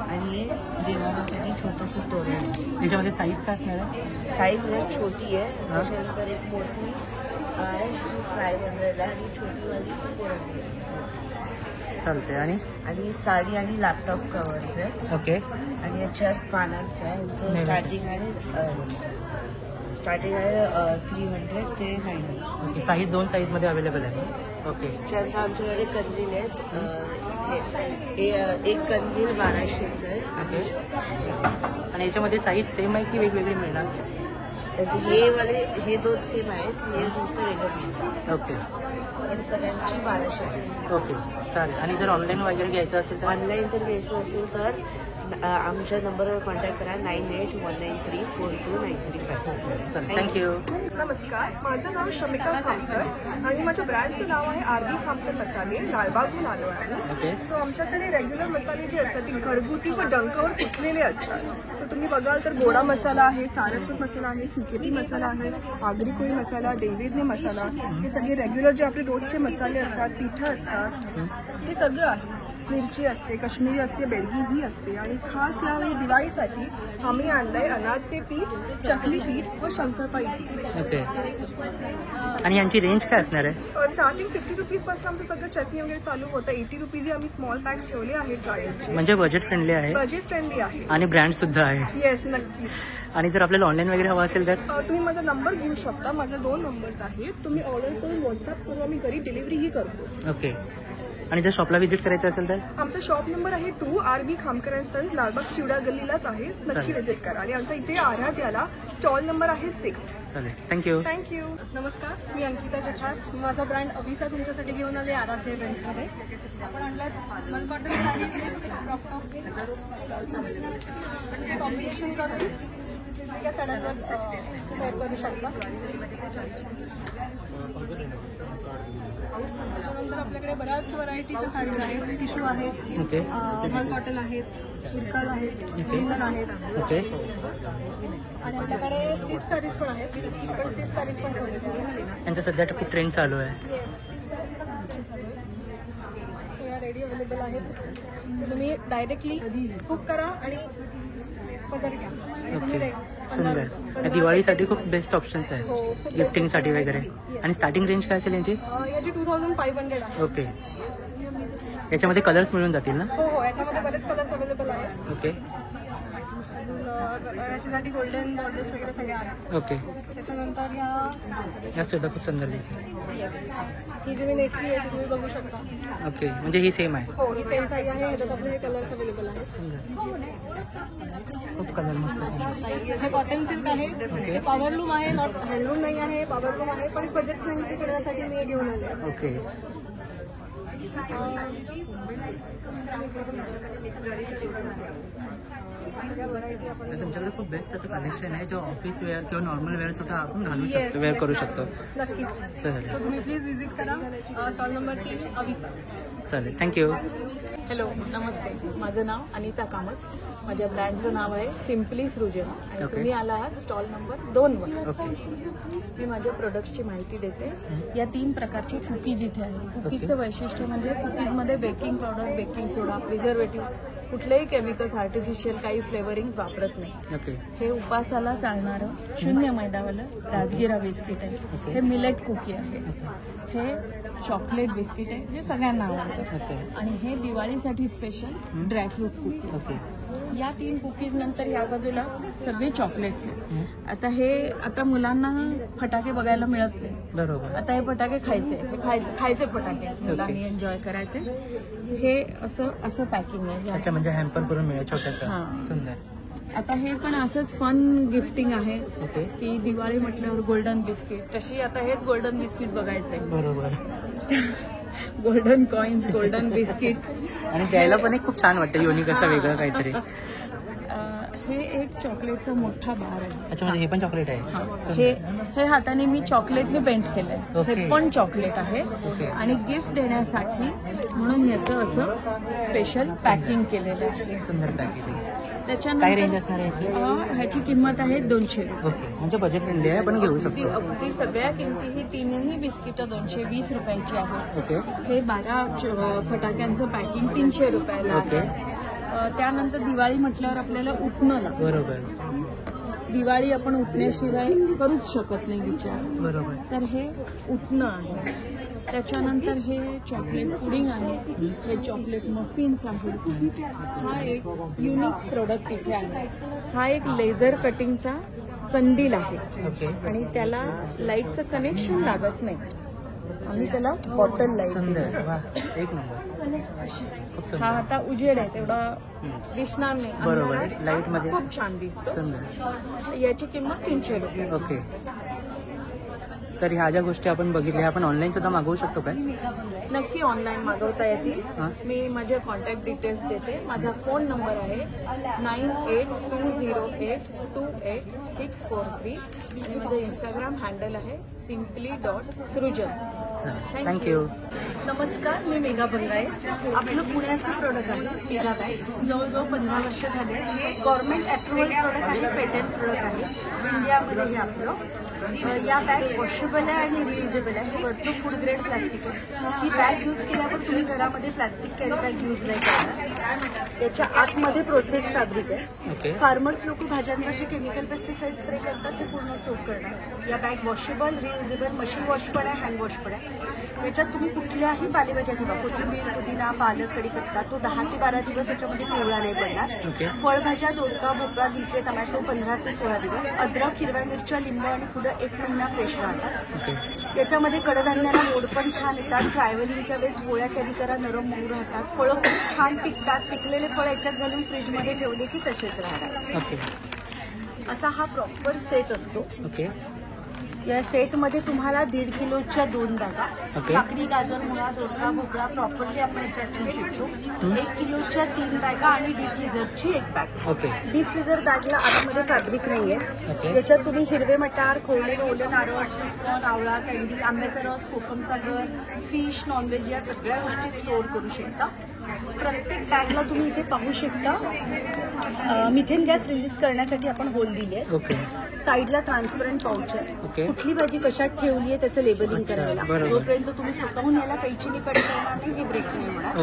आणि देवासाठी छोटंसं तोरण आहे. याच्यामध्ये साईज काय असणार आहे? साईज छोटी आहे. त्याच्यानंतर एक मोठी आहे जी 500 आहे आणि छोटीवाली 400 आहे. चालते. आणि साडी आणि लॅपटॉप कव्हर्स आहे. ओके. आणि याच्यात पानांचं आहे. यांचं स्टार्टिंग आहे 300 ते 900. ओके. साईज 2 साईजमध्ये अवेलेबल आहे. ओके. त्यानंतर आमच्याकडे कंदील आहेत. एक कंदील 1200चं आहे. ओके. आणि याच्यामध्ये साईज सेम आहे की वेगवेगळी मिळणार? हे वाले हे दोन सेम आहेत, हे नुसतं वेगळं. ओके. पण सगळ्यांची 1200 आहे. ओके चालेल. आणि जर ऑनलाईन वगैरे घ्यायचं असेल तर? ऑनलाईन जर घ्यायचं असेल तर आमच्या नंबरवर कॉन्टॅक्ट करा 9819342935. थँक्यू. नमस्कार, माझं नाव शमिका खामकर आणि माझ्या ब्रँडचं नाव आहे आरबी खामकर मसाले. लालबागहून आलो आहे. सो आमच्याकडे रेग्युलर मसाले जे असतात ते घरगुती व डंकावर कुटलेले असतात. सो तुम्ही बघाल तर गोडा मसाला आहे, सारस्वत मसाला आहे, सिकेपी मसाला आहे, आगरी कोळी मसाला, देवदने मसाला, हे सगळे रेग्युलर जे आपले रोजचे मसाले असतात, पिठं असतात, हे सगळं आहे. मिरची असते, काश्मीरी असते, बेडगी ही असते. आणि खास यावेळी दिवाळीसाठी आम्ही आणलंय अनारसे पीठ, चकली पीठ व शंकरपाई पीठ. ओके. आणि यांची रेंज काय असणार आहे? स्टार्टिंग 50 रुपीजपासून आमचं सगळं चटणी वगैरे चालू होतं. 80 रुपीज आम्ही स्मॉल पॅक्स ठेवले आहेत ट्रायलचे. म्हणजे बजेट फ्रेंडली आहे. बजेट फ्रेंडली आहे आणि ब्रँड सुद्धा आहे. येस, नक्कीच. आणि जर आपल्याला ऑनलाईन वगैरे हवं असेल तर तुम्ही माझा नंबर घेऊ शकता. माझे 2 नंबर्स आहेत. तुम्ही ऑर्डर करून व्हॉट्सअप करून आम्ही घरी डिलिव्हरीही करतो. ओके. आणि जर शॉपला व्हिजिट करायचं असेल तर? आमचा शॉप नंबर आहे 2 R B Khamkar and sons, Lalbaug चिवडा गल्लीलाच आहे. नक्की व्हिजिट करा. आणि आमचा इथे आराध्याला स्टॉल नंबर आहे 6. चालेल. थँक्यू. थँक्यू. नमस्कार, मी अंकिता जठार. माझा ब्रँड अविसा तुमच्यासाठी घेऊन आले आराध्य इव्हेंट्समध्ये. आपण आणलात मन cotton sarees, crop top combination करून या साड्यांवर वेअर करू शकता. त्याच्यानंतर आपल्याकडे बऱ्याच व्हरायटीच्या साडीज आहेत. टिश्यू आहेत, मन कॉटन आहेत, चिरकल आहेत, स्लीव्हन आहेत. ओके. आणि आपल्याकडे स्टिच साडीज पण आहेत. आपण स्टिच साडीज पण ठेवले. यांचा सध्या खूप ट्रेंड चालू आहे. सो या रेडी अवेलेबल आहेत. सो तुम्ही डायरेक्टली बुक करा आणि पदर घ्या. ओके. सुंदर. दिवाळीसाठी खूप बेस्ट ऑप्शन्स आहेत गिफ्टिंगसाठी वगैरे. आणि स्टार्टिंग रेंज काय असेल यांची? याची 2500 आहे. ओके. याच्यामध्ये कलर्स मिळून जातील ना? हो, याच्यामध्ये बरेच कलर्स अवेलेबल आहेत. ओके. याच्यासाठी गोल्डन बॉर्डर्स वगैरे सगळे आहेत. ओके. त्याच्यानंतर या सुद्धा खूप सुंदर दिसते. ही जी मी नेसली आहे ती तुम्ही बघू शकता. ओके. म्हणजे ही सेम आहे? हो, ही सेम साडी आहे. ह्याच्यात आपले हे कलर्स अवेलेबल आहेत. खूप कलर मस्त. हे कॉटन सिल्क आहे. हे पॉवरलूम आहे, नॉट हँडलूम नाही आहे, पॉवरलूम आहे. पण बजेट फ्रेंडली करण्यासाठी मी हे घेऊन आले. ओके. तुमच्याकडे खूप बेस्ट असं कलेक्शन आहे जो ऑफिस वेअर किंवा नॉर्मल वेअर सुद्धा आपण घालू शकतो, वेअर करू शकतो. नक्कीच. चालेल. तर तुम्ही प्लीज व्हिजिट करा. Stall number 3 Abisa. चालेल. थँक्यू. हॅलो, नमस्ते. माझं नाव अनिता कामत. माझ्या ब्रँडचं नाव आहे सिम्पली सृजन. आणि तुम्ही आला आहात स्टॉल नंबर 2 वर. मी माझ्या प्रोडक्ट्सची माहिती देते. या 3 प्रकारचे कुकीज इथे आहेत. कुकीजचं वैशिष्ट्य म्हणजे कुकीजमध्ये बेकिंग पावडर, बेकिंग सोडा, प्रिझर्वेटिव्ह, कुठलेही केमिकल्स, आर्टिफिशियल काही फ्लेवरिंग्स वापरत नाही. हे उपासाला चालणारं 0 मैदावालं राजगिरा बिस्किट आहे. हे मिलेट कुकी आहे. हे चॉकलेट बिस्किट आहे जे सगळ्यांना आवडतं. आणि हे दिवाळीसाठी स्पेशल ड्रायफ्रूट कुकी. या 3 कुकीज नंतर या बाजूला सगळे चॉकलेट्स आहेत. आता मुलांना फटाके बघायला मिळत नाही. बरोबर. आता हे फटाके खायचे फटाके मुलांनी एन्जॉय करायचे. हे असं पॅकिंग आहे. अच्छा, म्हणजे हॅम्पर करून मिळेल छोटंसं. सुंदर. आता हे पण असंच फन गिफ्टिंग आहे की दिवाळी म्हटल्यावर गोल्डन बिस्किट. तशी आता हेच गोल्डन बिस्किट बघायचंय. बरोबर. Golden coins, golden biscuit. आणि द्यायला पण एक खूप छान वाटतं, युनिक असं वेगळं काहीतरी. हे एक चॉकलेटचा मोठा बार आहे. अच्छा, म्हणजे हे पण चॉकलेट आहे? हे हाताने मी चॉकलेटने पेंट केलंय. हे पण चॉकलेट आहे. आणि गिफ्ट देण्यासाठी म्हणून याचं असं स्पेशल पॅकिंग केलेलं आहे. सुंदर पॅकेजिंग. काय रेंज असणार आहे ह्याची किंमत आहे 200 रुपये. ओके. म्हणजे बजेट फ्रेंडली आहे, आपण घेऊ शकतो. अगदी सगळ्या किमती ही 3ही बिस्किटं 220 रुपयाची आहे. ओके. हे 12 फटाक्यांचं पॅकिंग 300 रुपयाला आहे. त्यानंतर दिवाळी म्हटल्यावर आपल्याला उठणं लागतं. बरोबर. दिवाळी आपण उठण्याशिवाय करूच शकत नाही विचार. बरोबर. तर हे उठणं आहे. त्याच्यानंतर हे चॉकलेट पुडिंग आहे. हे चॉकलेट मफिन्स आहेत. हा एक युनिक प्रोडक्ट इथे आहे. हा एक लेझर कटिंगचा कंदील आहे. आणि त्याला लाईटचं कनेक्शन लागत नाही. आम्ही त्याला बॉटल लाईट सुंदर, वा, एक नंबर, खूप हा सुंदर. आता उजेड आहे तेवढा दिसणार नाही. बरोबर, अंधारात लाईट मध्ये खूप छान दिसतो. सुंदर. याची किंमत 300 रुपये. ओके. तर ह्या ज्या गोष्टी आपण बघितल्या आपण ऑनलाईन सुद्धा मागवू शकतो काय? नक्की ऑनलाईन मागवता येतील. हां. मी माझे कॉन्टॅक्ट डिटेल्स देते. माझा फोन नंबर आहे 9820828643 आणि माझं इंस्टाग्राम हँडल आहे simply.सृजन. थँक्यू. नमस्कार, मी मेघा बंगाळे. आपलं पुण्याचं प्रोडक्ट आहे मेघा बॅग. जवळजवळ 15 वर्ष झाले. हे गव्हर्नमेंट अप्रुव्हल प्रोडक्ट आहे, पेटंट प्रोडक्ट आहे इंडियामध्ये. हे आपलं या बॅग वॉशेबल आहे आणि रियुजेबल आहे. हे वरचं फूड ग्रेड प्लास्टिक आहे. ही बॅग यूज केल्यावर तुम्ही घरामध्ये प्लास्टिक कॅरी बॅग यूज नाही करणार. याच्या आतमध्ये प्रोसेस फॅब्रिक आहे. फार्मर्स लोक भाज्यांवर जे केमिकल पेस्टिसाइड स्प्रे करतात ते पूर्ण सोप करणार. या bag washable, reusable, machine wash पण आहे, हँड वॉश पण आहे. याच्यात तुम्ही कुठल्याही पालेभाज्या ठेवा, कोथिंबीर, पुदिना, पालक, कढीपत्ता, तो 10 ते 12 दिवस याच्यामध्ये पिवळा नाही पडणार. फळभाज्या, दोडका, भोपळा, गिलके, टमॅटो 15 ते 16 दिवस. अद्रक, हिरव्या मिरच्या, लिंबू आणि पुढं 1 महिना फ्रेश राहतात. याच्यामध्ये कडधान्याला मोड पण छान येतात. ट्रॅव्हलिंगच्या वेळेस पोळ्या कॅरी करा, नरम मऊ राहतात. फळं खूप छान पिकतात. पिकलेले फळ याच्यात घालून फ्रीजमध्ये ठेवले की तसेच राहतात. असा हा प्रॉपर सेट असतो. या सेटमध्ये तुम्हाला 1.5 किलोच्या 2 बॅगा, काकडी, गाजर, मुळा, दोडका, भोपळा प्रॉपरली आपण याच्यात ठेवू शकतो. 1 किलोच्या 3 बॅगा आणि डीप फ्रीझरची 1 बॅग. डीप फ्रीझर बॅगला आतमध्ये फॅब्रिक नाहीये. याच्यात तुम्ही हिरवे मटार, खोळलेलं ओलं नारळ, स्वीटकॉर्न, आवळा, सँडी, आंब्याचा रस, कोकमचा गर, फिश, नॉनव्हेज या सगळ्या गोष्टी स्टोअर करू शकता. प्रत्येक बॅगला तुम्ही इथे पाहू शकता मिथेन गॅस रिलीज करण्यासाठी आपण होल दिले. साईडला ट्रान्सपरंट पाऊच आहे. कुठली भाजी कशात ठेवली आहे त्याचं लेबलिंग करायला. जोपर्यंत तुम्ही स्वतःहून याला कैचीने कट करणार नाही हे ब्रेक नाही होणार.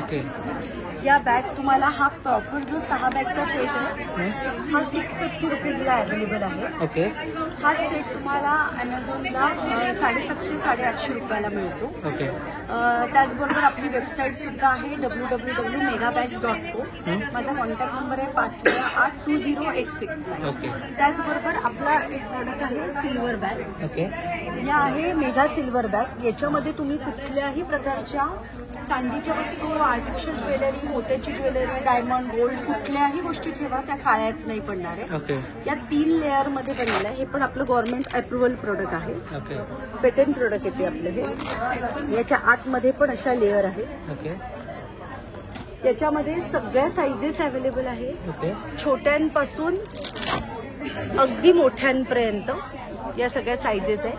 या बॅग तुम्हाला हा प्रॉपर जो 6 बॅगचा सेट आहे हा 650 रुपीजला अवेलेबल आहे. हा सेट तुम्हाला अमेझॉनला 750-850 रुपयाला मिळतो. त्याचबरोबर आपली वेबसाईट सुद्धा आहे www.megabags.co. माझा कॉन्टॅक्ट नंबर आहे 5082086. त्याचबरोबर आपला एक प्रोडक्ट आहे सिल्वर बॅग. या आहे मेघा सिल्वर बॅग. याच्यामध्ये तुम्ही कुठल्याही प्रकारच्या चांदीच्या वस्तू, आर्टिफिशियल ज्वेलरी, मोत्याची ज्वेलरी, डायमंड, गोल्ड कुठल्याही गोष्टी ठेवा त्या काळ्याच नाही पडणार आहे. या 3 लेअर मध्ये बनलेलं आहे. हे पण आपलं गव्हर्नमेंट अप्रुव्हल प्रोडक्ट आहे. पेटंट प्रोडक्ट येते आपलं हे. याच्या आतमध्ये पण अशा लेअर आहे. याच्यामध्ये सगळ्या साईजेस अवेलेबल आहे. छोट्यांपासून अगदी मोठ्यांपर्यंत या सगळ्या साईजेस आहे.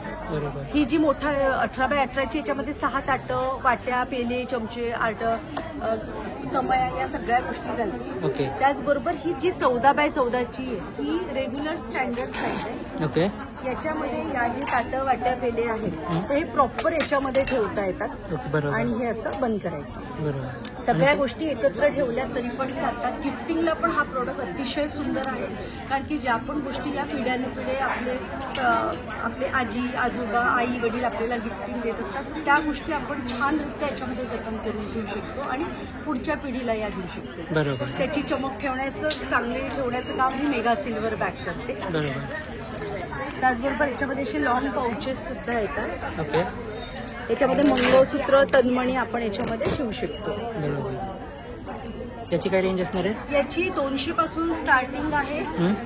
ही जी मोठा 18x18ची याच्यामध्ये 6 ताटं, वाट्या, पेले, चमचे, आर्ट, समया या सगळ्या गोष्टी घालतात. त्याचबरोबर ही जी 14x14ची आहे ही रेग्युलर स्टँडर्ड साईज आहे. याच्यामध्ये या जे ताटं, वाट्या, पेले आहेत ते हे प्रॉपर याच्यामध्ये ठेवता येतात आणि हे असं बंद करायचं. सगळ्या गोष्टी एकत्र ठेवल्या तरी पण चालतात. गिफ्टिंगला पण हा प्रोडक्ट अतिशय सुंदर आहे. कारण की ज्या पण गोष्टी या पिढ्यानुपिढे आपले आजी, आजोबा, आई, वडील आपल्याला गिफ्टिंग देत असतात त्या गोष्टी आपण छानरित्या याच्यामध्ये जतन करून घेऊ शकतो आणि पुढच्या पिढीला या देऊ शकतो. त्याची चमक ठेवण्याचं, चांगले ठेवण्याचं काम ही मेगा सिल्वर बॅग करते. त्याचबरोबर याच्यामध्ये असे लॉंग पाउचेस सुद्धा येतात. याच्यामध्ये मंगळसूत्र, तन्मणी आपण याच्यामध्ये ठेवू शकतो. याची काय रेंज असणार आहे? याची 200 पासून स्टार्टिंग आहे.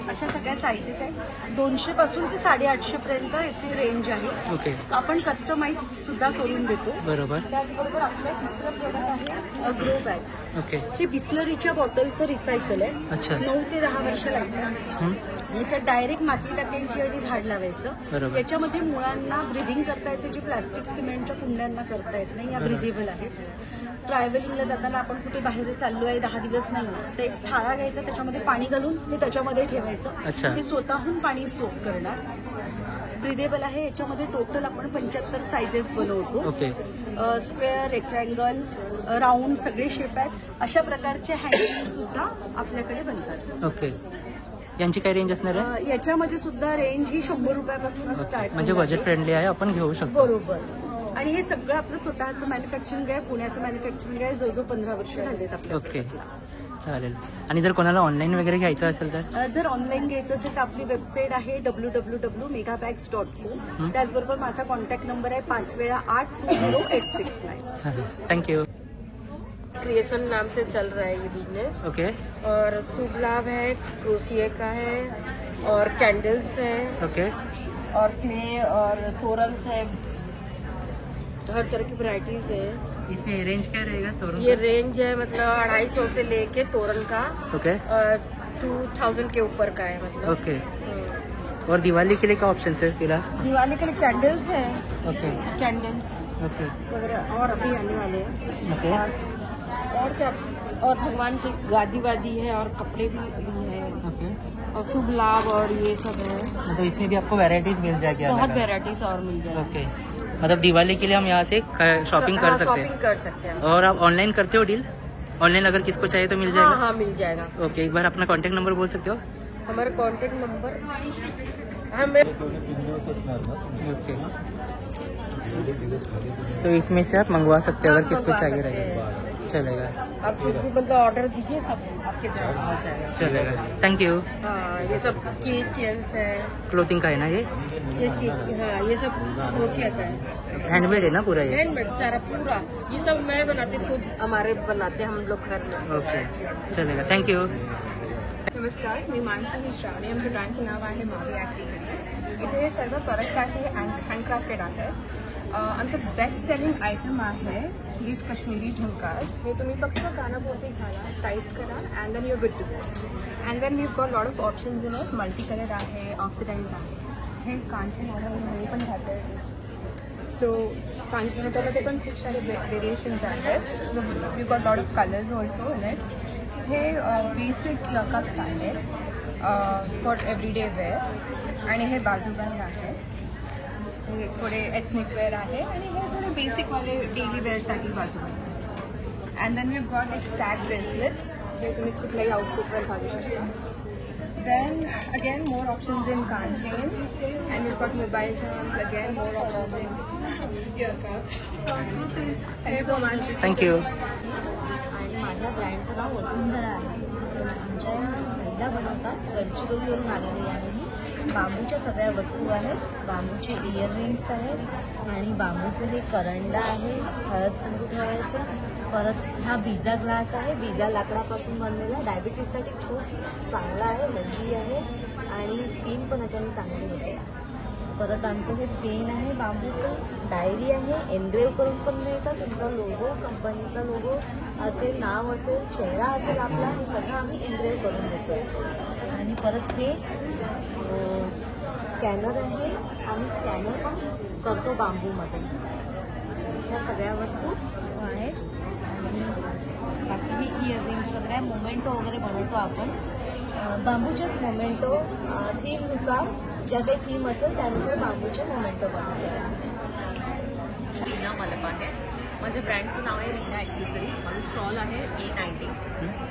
अशा सगळ्या साईजेस आहेत. 200 पासून ते 850 पर्यंत याची रेंज आहे. आपण कस्टमाइज सुद्धा करून देतो. त्याचबरोबर आपलं दुसरं प्रोडक्ट आहे ग्रो बॅग्स. हे बिस्लरीच्या बॉटलचं रिसायकल आहे. 9 ते 10 वर्ष लागतात. याच्यात डायरेक्ट माती टाकायची आणि झाड लावायचं. याच्यामध्ये मुळांना ब्रिदिंग करता येते जे प्लास्टिक सिमेंटच्या कुंड्यांना करता येत नाही. या ब्रिदेबल आहेत. ट्रॅव्हलिंगला जाताना आपण कुठे बाहेर चाललो आहे 10 दिवस नाही तर एक थाळा घ्यायचा, त्याच्यामध्ये पाणी घालून ते त्याच्यामध्ये ठेवायचं. ते स्वतःहून पाणी सोक करणार. ब्रिदेबल आहे. याच्यामध्ये टोटल आपण 75 साईजेस बनवतो. स्क्वेअर, रेक्टँगल, राऊंड सगळे शेप आहेत. अशा प्रकारचे हँडल सुद्धा आपल्याकडे बनतात. यांची काय रेंज असणार आहे? याच्यामध्ये सुद्धा रेंज ही 100 रुपयापासून स्टार्ट. म्हणजे बजेट फ्रेंडली आहे, आपण घेऊ शकतो. बरोबर. आणि हे सगळं आपलं स्वतःचं मॅन्युफॅक्चरिंग आहे. पुण्याचं मॅन्युफॅक्चरिंग आहे. जवळजवळ 15 वर्ष झालेत आपल्याला. चालेल. आणि जर कोणाला ऑनलाईन वगैरे घ्यायचं असेल तर? जर ऑनलाईन घ्यायचं असेल तर आपली वेबसाईट आहे www.megabags.com. त्याचबरोबर माझा कॉन्टॅक्ट नंबर आहे 5820869. चालेल, थँक्यू. क्रिएशन नाम से चल रहा है ये बिजनेस. ओके. और शुभ लाभ है, क्रोशिया का है और कैंडल्स है. ओके. और क्ले और तोरन्स है, हर तरह की वैरायटीज है. इसमें रेंज क्या रहेगा तोरण? ये रेंज है मतलब 250 से लेके तोरण का ओके 2000 के ऊपर का है मतलब. ओके. और दिवाली के लिए क्या ऑप्शन है फिलहाल? दिवाली के लिए कैंडल्स है. ओके. कैंडल्स ओके वगैरह और अभी आने वाले हैं. ओके. और क्या, और भगवान की गादी वादी है और कपड़े भी है. ओके. और शुभ लाभ और ये सब है. मतलब इसमें भी आपको वैरायटीज मिल जाएगी? बहुत वैरायटीज और मिल जाएगी. ओके. मतलब दिवाली के लिए हम यहाँ से शॉपिंग कर सकते हैं? शॉपिंग कर सकते हैं. और आप ऑनलाइन करते हो डील? ऑनलाइन अगर किसको चाहिए तो मिल जाएगा? हाँ मिल जाएगा. ओके. एक बार अपना कॉन्टैक्ट नंबर बोल सकते हो? हमारा कॉन्टैक्ट नंबर ओके. तो इसमें से आप मंगवा सकते हो अगर किसको चाहिए रहेगा. चलेगा. आप कुछ भी मतलब ऑर्डर दीजिए, सब आपके घर पहुँच जाएगा. चलेगा. Thank you. हाँ ये सब की चेन्स है. क्लोथिंग का है ना ये हाँ ये सब क्रोशिया का है. हैंडमेड है ना पूरा ये? हैंडमेड सारा पूरा. ये सब मैं बनाती, खुद हमारे बनाते हम लोग घर में. ओके. चलेगा. Thank you. नमस्कार, मी मानसी मिश्रावणे. आमच्या ब्रँडचं नाव आहे मावी ॲक्सेसरीज. इथे हे सर्व प्रोडक्ट्स आहे हँडक्राफ्टेड आहे. आमचं बेस्ट सेलिंग आयटम आहे हीज काश्मीरी झुमकाज. हे तुम्ही फक्त कानापोटी घाला, टाईट करा and then you good to go. And then you got lot of options in it. Multi colour आहे, ऑक्सिडाईज आहे. हे कांचे मॉडेलमध्ये पण घालते. सो कांचे ह्याच्यामध्ये पण खूप सारे व्हेरिएशन्स आहेत. You got lot of colours also in it. हे बेसिक कप्स आहेत फॉर एव्हरीडे वेअर. आणि हे बाजूबंद आहे. हे थोडे एथनिक वेअर आहे आणि हे थोडे बेसिकवाले डेली वेअरसाठी बाजूबंद. अँड देन यू गॉट एक स्टॅग ब्रेसलेट्स. हे तुम्ही कुठल्याही आउटफिटवर घालू शकता. Then again more options in कान chains. And you got mobile charms. Again more options in earcuffs. Thank you so much. Thank you. आणि माझ्या ब्रँडचं नाव वसुंधरा आहे. आमच्या महिला बनवतात, गडचिरोलीवरून आलेली आहे मी. बांबूच्या सगळ्या वस्तू आहेत. बांबूचे इयररिंग्स आहेत आणि बांबूचं हे करंडा आहे हळद कुंकू ठेवायचं. परत हा बिजा ग्लास आहे, बिजा लाकडापासून बनलेला. डायबिटीजसाठी खूप चांगला आहे, हेल्दी आहे आणि स्किन पण याच्याने चांगली होते. परत आमचं हे पेन आहे बांबूचं. डायरी आहे, एनग्रेव करून पण मिळतं. तुमचा लोगो, कंपनीचा लोगो असेल, नाव असेल, चेहरा असेल आपला, हे सगळं आम्ही एनग्रेव करून देतो. आणि परत हे स्कॅनर आहे. आम्ही स्कॅनर पण करतो बांबूमध्ये. ह्या सगळ्या वस्तू आहेत. आणि बाकी हे इयररिंग्स वगैरे, मोमेंटो वगैरे बनवतो आपण. बांबूचेच मोमेंटो थीमनुसार, ज्या काही थीम असेल त्यानुसार बांबूचे मोमेंटो बनवतो. रीना मलप आहे. माझ्या ब्रँडचं नाव आहे रीना ॲक्सेसरीज. माझं स्टॉल आहे A90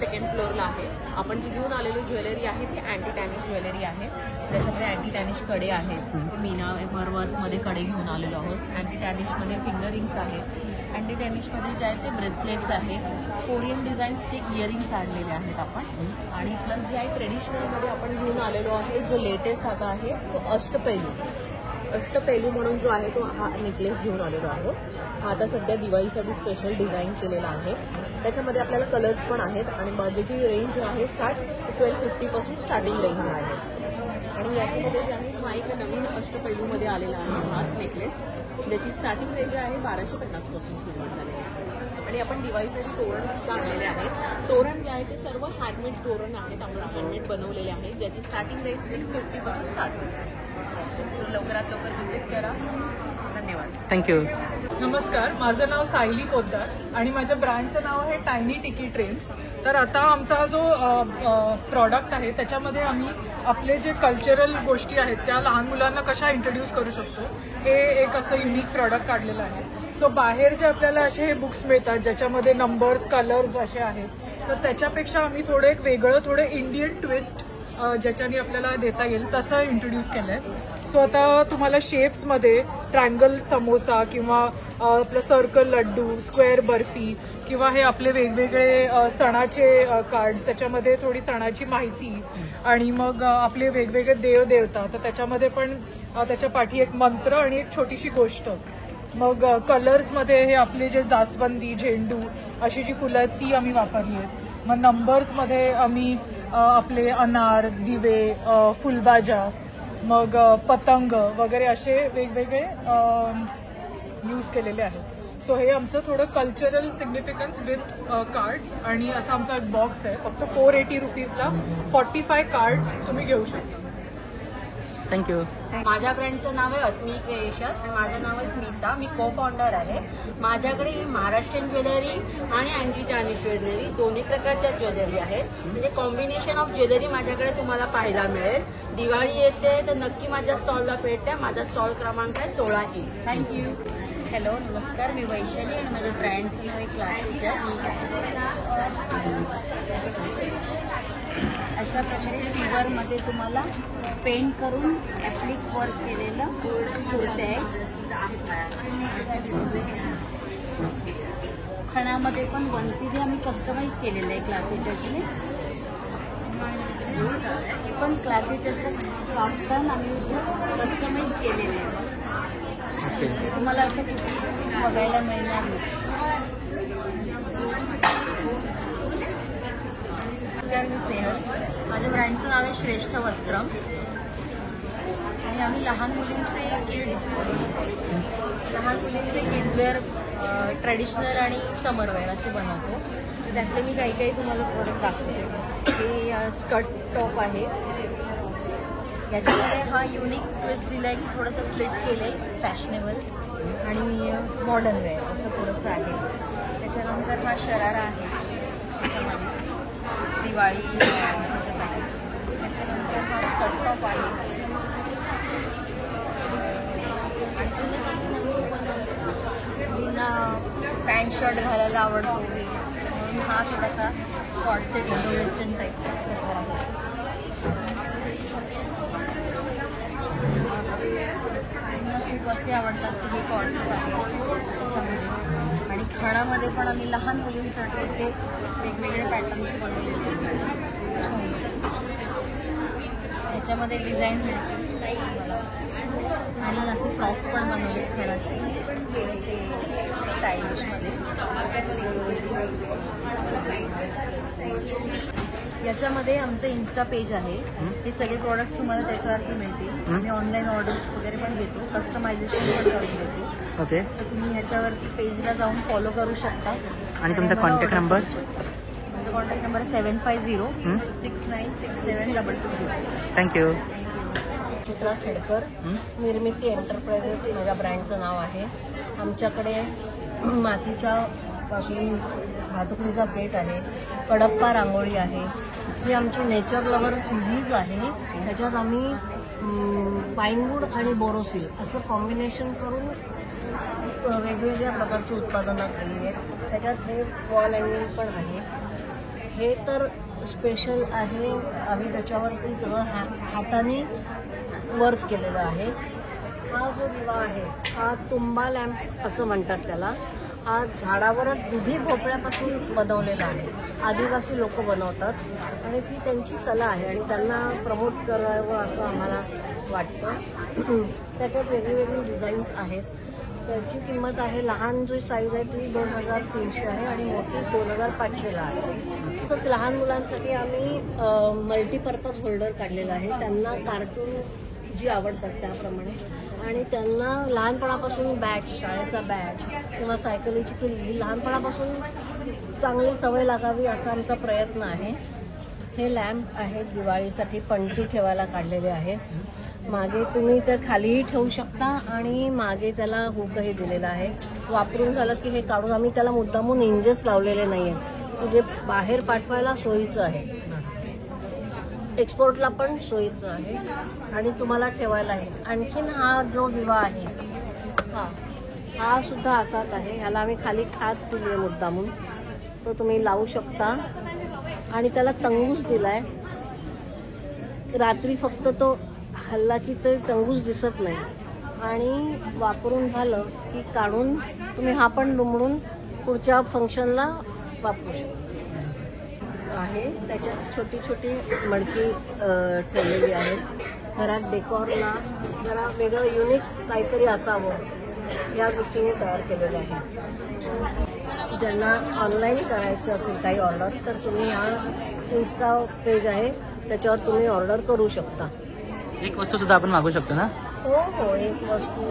सेकंड फ्लोअरला आहे. आपण जी घेऊन आलेली ज्वेलरी आहे ती अँटी टॅनिश ज्वेलरी आहे. त्याच्यामध्ये अँटी टॅनिश कडे आहेत. मीना मरवतमध्ये कडे घेऊन आलेलो आहोत. अँटी टॅनिशमध्ये फिंगरिंग्स आहेत. अँटी टॅनिशमध्ये जे आहेत ते ब्रेसलेट्स आहेत. कोरियन डिझाईन्सचे इयरिंग्स आणलेले आहेत आपण. आणि प्लस जे आहे ट्रेडिशनलमध्ये आपण घेऊन आलेलो आहे जो लेटेस्ट आता आहे तो अष्टपैलू म्हणून जो आहे तो हा नेकलेस घेऊन आलेलो आहोत. हा आता सध्या दिवाळीसाठी स्पेशल डिझाईन केलेला आहे. त्याच्यामध्ये आपल्याला कलर्स पण आहेत आणि बजेटची रेंज आहे स्टार्ट 1250 स्टार्टिंग रेंज आहे. आणि याच्यामध्ये जे आहे हा एक नवीन अष्टपैलूमध्ये आलेला आहे हा नेकलेस, ज्याची स्टार्टिंग रेंज आहे 1250 सुरुवात झाली आहे. आणि आपण दिवाळीसाठी तोरणसुद्धा आणलेले आहेत. तोरण जे आहे ते सर्व हँडमेड तोरण आहेत, आपण हँडमेड बनवलेले आहेत, ज्याची स्टार्टिंग रेंज 650 स्टार्ट होते. सो लवकरात लवकर व्हिजिट करा. धन्यवाद. थँक्यू. नमस्कार, माझं नाव सायली पोद्दार आणि माझ्या ब्रँडचं नाव आहे टायनी टिकी ट्रेन्स. तर आता आमचा जो प्रॉडक्ट आहे त्याच्यामध्ये आम्ही आपले जे कल्चरल गोष्टी आहेत त्या लहान मुलांना कशा इंट्रोड्यूस करू शकतो हे एक असं युनिक प्रॉडक्ट काढलेलं आहे. सो बाहेर जे आपल्याला असे हे बुक्स मिळतात ज्याच्यामध्ये नंबर्स, कलर्स असे आहेत, तर त्याच्यापेक्षा आम्ही थोडं एक वेगळं थोडं इंडियन ट्विस्ट ज्याच्याने आपल्याला देता येईल तसं इंट्रोड्यूस केलं आहे. सो आता तुम्हाला शेप्समध्ये ट्रायंगल समोसा किंवा आपलं सर्कल लड्डू, स्क्वेअर बर्फी किंवा हे आपले वेगवेगळे सणाचे कार्ड्स, त्याच्यामध्ये थोडी सणाची माहिती आणि मग आपले वेगवेगळे देवदेवता, तर त्याच्यामध्ये पण त्याच्या पाठी एक मंत्र आणि एक छोटीशी गोष्ट. मग कलर्समध्ये हे आपले जे जास्वंदी, झेंडू अशी जी फुलं आहेत ती आम्ही वापरली आहेत. मग नंबर्समध्ये आम्ही आपले अनार, दिवे, फुलबाजा, मग पतंग वगैरे असे वेगवेगळे यूज केलेले आहेत. सो हे आमचं थोडं कल्चरल सिग्निफिकन्स विथ कार्ड्स आणि असा आमचा एक बॉक्स आहे. फक्त 480 रुपीजला 45 कार्ड्स तुम्ही घेऊ शकता. थँक्यू. माझ्या ब्रँडचं नाव आहे अस्मी क्रिएशन आणि माझं नाव आहे स्मिता. मी को फाउंडर आहे. माझ्याकडे महाराष्ट्रीयन ज्वेलरी आणि अँटी टार्निश ज्वेलरी दोन्ही प्रकारच्या ज्वेलरी आहेत. म्हणजे कॉम्बिनेशन ऑफ ज्वेलरी माझ्याकडे तुम्हाला पाहायला मिळेल. दिवाळी येते तर नक्की माझ्या स्टॉलला भेट द्या. माझा स्टॉल क्रमांक आहे 16E. थँक्यू. हॅलो, नमस्कार. मी वैशाली आणि माझ्या ब्रँडचं नाव आहे क्लासिक. अशा प्रकारे फिगरमध्ये तुम्हाला पेंट करून ॲप्लिक वर्क केलेलं कुर्ते आहे. खणामध्ये पण वन पीस आम्ही कस्टमाइज केलेलं आहे क्लासिकने. पण क्लासिकचं काफ्तान आम्ही कस्टमाइज केलेलं आहे. तुम्हाला असं कुठे बघायला मिळणार नाही. मी स्नेहल. माझ्या ब्रँडचं नाव आहे श्रेष्ठ वस्त्रम आणि आम्ही लहान मुलींचे किड्सवेअर ट्रेडिशनल आणि समरवेअर असे बनवतो. त्यातले मी काही तुम्हाला प्रोडक्ट दाखवते. हे स्कर्ट टॉप आहे. याच्यामध्ये हा युनिक ट्विस्ट दिला आहे की थोडंसं स्लिट केलं आहे, फॅशनेबल आणि मॉडर्न वेअर असं थोडंसं आहे. त्याच्यानंतर हा शरारा आहे दिवाळी ह्याच्यासाठी. त्याच्यानंतर हा स्कर्ट टॉप आहे. मुलींना पॅन्ट शर्ट घालायला आवडतो म्हणून हा थोडासा कॉर्डसेट इंडो वेस्टर्न टाईप आहे. खूप असे आवडतात की हे कॉर्डसेट आहे त्याच्यामध्ये. आणि खणामध्ये पण आम्ही लहान मुलींसाठी असे वेगवेगळे पॅटर्न्स बनवलेले आहेत. ह्याच्यामध्ये डिझाईन मिळते मला. आणि असे फ्रॉक पण बनवले खणाचे थोडेसे स्टायलिशमध्ये. याच्यामध्ये आमचं इन्स्टा पेज आहे. हे सगळे प्रॉडक्ट्स तुम्हाला त्याच्यावरती मिळतील. आम्ही ऑनलाईन ऑर्डर्स वगैरे पण घेतो, कस्टमायझेशन पण करून देतो. ओके. तर तुम्ही ह्याच्यावरती पेजला जाऊन फॉलो करू शकता. आणि तुमचा कॉन्टॅक्ट नंबर? माझा कॉन्टॅक्ट नंबर आहे 7506967220. थँक्यू. चित्रा खेडकर. निर्मिती एंटरप्राइजेस माझ्या ब्रँडचं नाव आहे. आमच्याकडे मातीच्या पासून भातुकलीचा सेट आहे. कडप्पा रांगोळी आहे. ही आमची नेचर लवर सिरीज आहे. त्याच्यात आम्ही पाईनवूड आणि बोरोसिल असं कॉम्बिनेशन करून वेगवेगळ्या प्रकारची उत्पादनं केली आहेत. त्याच्यात हे वॉल हँगिंग पण आहे. हे तर स्पेशल आहे. आम्ही त्याच्यावरती सगळं हाताने वर्क केलेलं आहे. हा जो दिवा आहे हा तुंबा लॅम्प असं म्हणतात त्याला. हा झाडावरच दुधी भोपळ्यापासून बनवलेला आहे. आदिवासी लोक बनवतात आणि ती त्यांची कला आहे आणि त्यांना प्रमोट करावं असं आम्हाला वाटतं. त्याच्यात वेगवेगळे डिझाईन्स आहेत. त्याची किंमत आहे, लहान जी साईज आहे ती 2300 आहे आणि मोठी 2500ला आहे. तर लहान मुलांसाठी आम्ही मल्टीपर्पज होल्डर काढलेला आहे. त्यांना कार्टून जी आवडतात त्याप्रमाणे आणि त्यांना लहानपणापासून बॅच, शाळेचा बॅच किंवा सायकलीची किल्ली लहानपणापासून चांगली सवय लागावी असा आमचा प्रयत्न आहे. हे लॅम्प आहेत दिवाळीसाठी पणती ठेवायला काढलेले आहेत. मागे तुम्ही तर खालीही ठेवू शकता आणि मागे त्याला हुकही दिलेला आहे. वापरून झालं की हे काढून आम्ही त्याला मुद्दामून इंजेस लावलेले नाही आहेत. म्हणजे बाहेर पाठवायला सोयीचं आहे, एक्सपोर्टला पण सोयीचं आहे आणि तुम्हाला ठेवायला आहे. आणखीन हा जो दिवा आहे हा सुद्धा असाच आहे. ह्याला आम्ही खाली खाच दिली आहे मुद्दामून. तो तुम्ही लावू शकता आणि त्याला टंगूस दिलाय. रात्री फक्त तो हल्ला की ते टंगूस दिसत नाही आणि वापरून झालं की काढून तुम्ही हा पण दुमडून पुढच्या फंक्शनला वापरू शकता आहे. त्याच्यात छोटी छोटी मडकी ठेवलेली आहेत. घरात डेकोरला जरा वेगळं युनिक काहीतरी असावं या दृष्टीने तयार केलेलं आहे. ज्यांना ऑनलाईन करायचं असेल काही ऑर्डर तर तुम्ही हा इन्स्टा पेज आहे त्याच्यावर तुम्ही ऑर्डर करू शकता. एक वस्तू सुद्धा आपण मागू शकतो ना? हो हो, एक वस्तू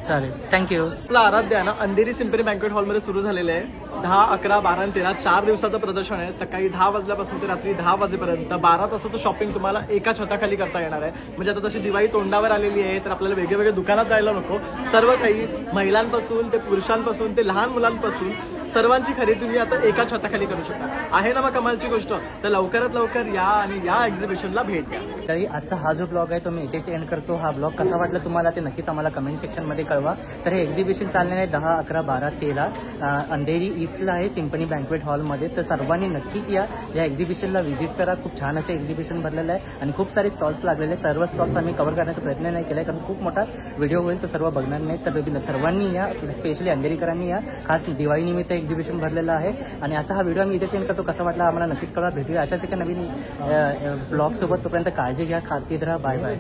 चालेल. थँक्यू. आपला आराध्य आहे ना अंधेरी सिम्फनी बँक्वेट हॉलमध्ये सुरू झालेलं आहे. 10, 11, 12 आणि 13 4 दिवसाचं प्रदर्शन आहे. सकाळी 10 वाजल्यापासून ते रात्री 10 वाजेपर्यंत 12 तासाचं शॉपिंग तुम्हाला एका छताखाली करता येणार आहे. म्हणजे आता तशी दिवाळी तोंडावर आलेली आहे तर आपल्याला वेगवेगळ्या दुकानात जायला नको. सर्व काही महिलांपासून ते पुरुषांपासून ते लहान मुलांपासून सर्वांची खरेदी तुम्ही आता एका छताखाली करू शकता. आहे ना मग कमालची गोष्ट? तर लवकरात लवकर या आणि या एक्झिबिशनला भेट द्या. तरी आजचा हा जो ब्लॉग आहे तो मी इथेच एंड करतो. हा ब्लॉग कसा वाटला तुम्हाला ते नक्कीच आम्हाला कमेंट सेक्शनमध्ये कळवा. तर हे एक्झिबिशन चालणार आहे 10, 11, 12, 13 अंधेरी ईस्टला आहे सिम्फनी बँक्वेट हॉलमध्ये. तर सर्वांनी नक्कीच या एक्झिबिशनला व्हिजिट करा. खूप छान असं एक्झिबिशन भरलेलं आहे आणि खूप सारे स्टॉल्स लागलेले आहेत. सर्व स्टॉल्स आम्ही कव्हर करण्याचा प्रयत्न नाही केला कारण खूप मोठा व्हिडिओ होईल तर सर्व बघणार नाही. तर सर्वांनी या, स्पेशली अंधेरीकरांनी या, खास दिवाळीनिमित्त एक्झिबिशन भरलेलं आहे. आणि आजचा हा व्हिडिओ आम्ही इथे सेंड करतो. कसा वाटला आम्हाला नक्कीच कळवा. भेटूया अशाच एका नवीन ब्लॉग सोबत. तोपर्यंत काळजी घ्या, खातीर राहा. Bye bye.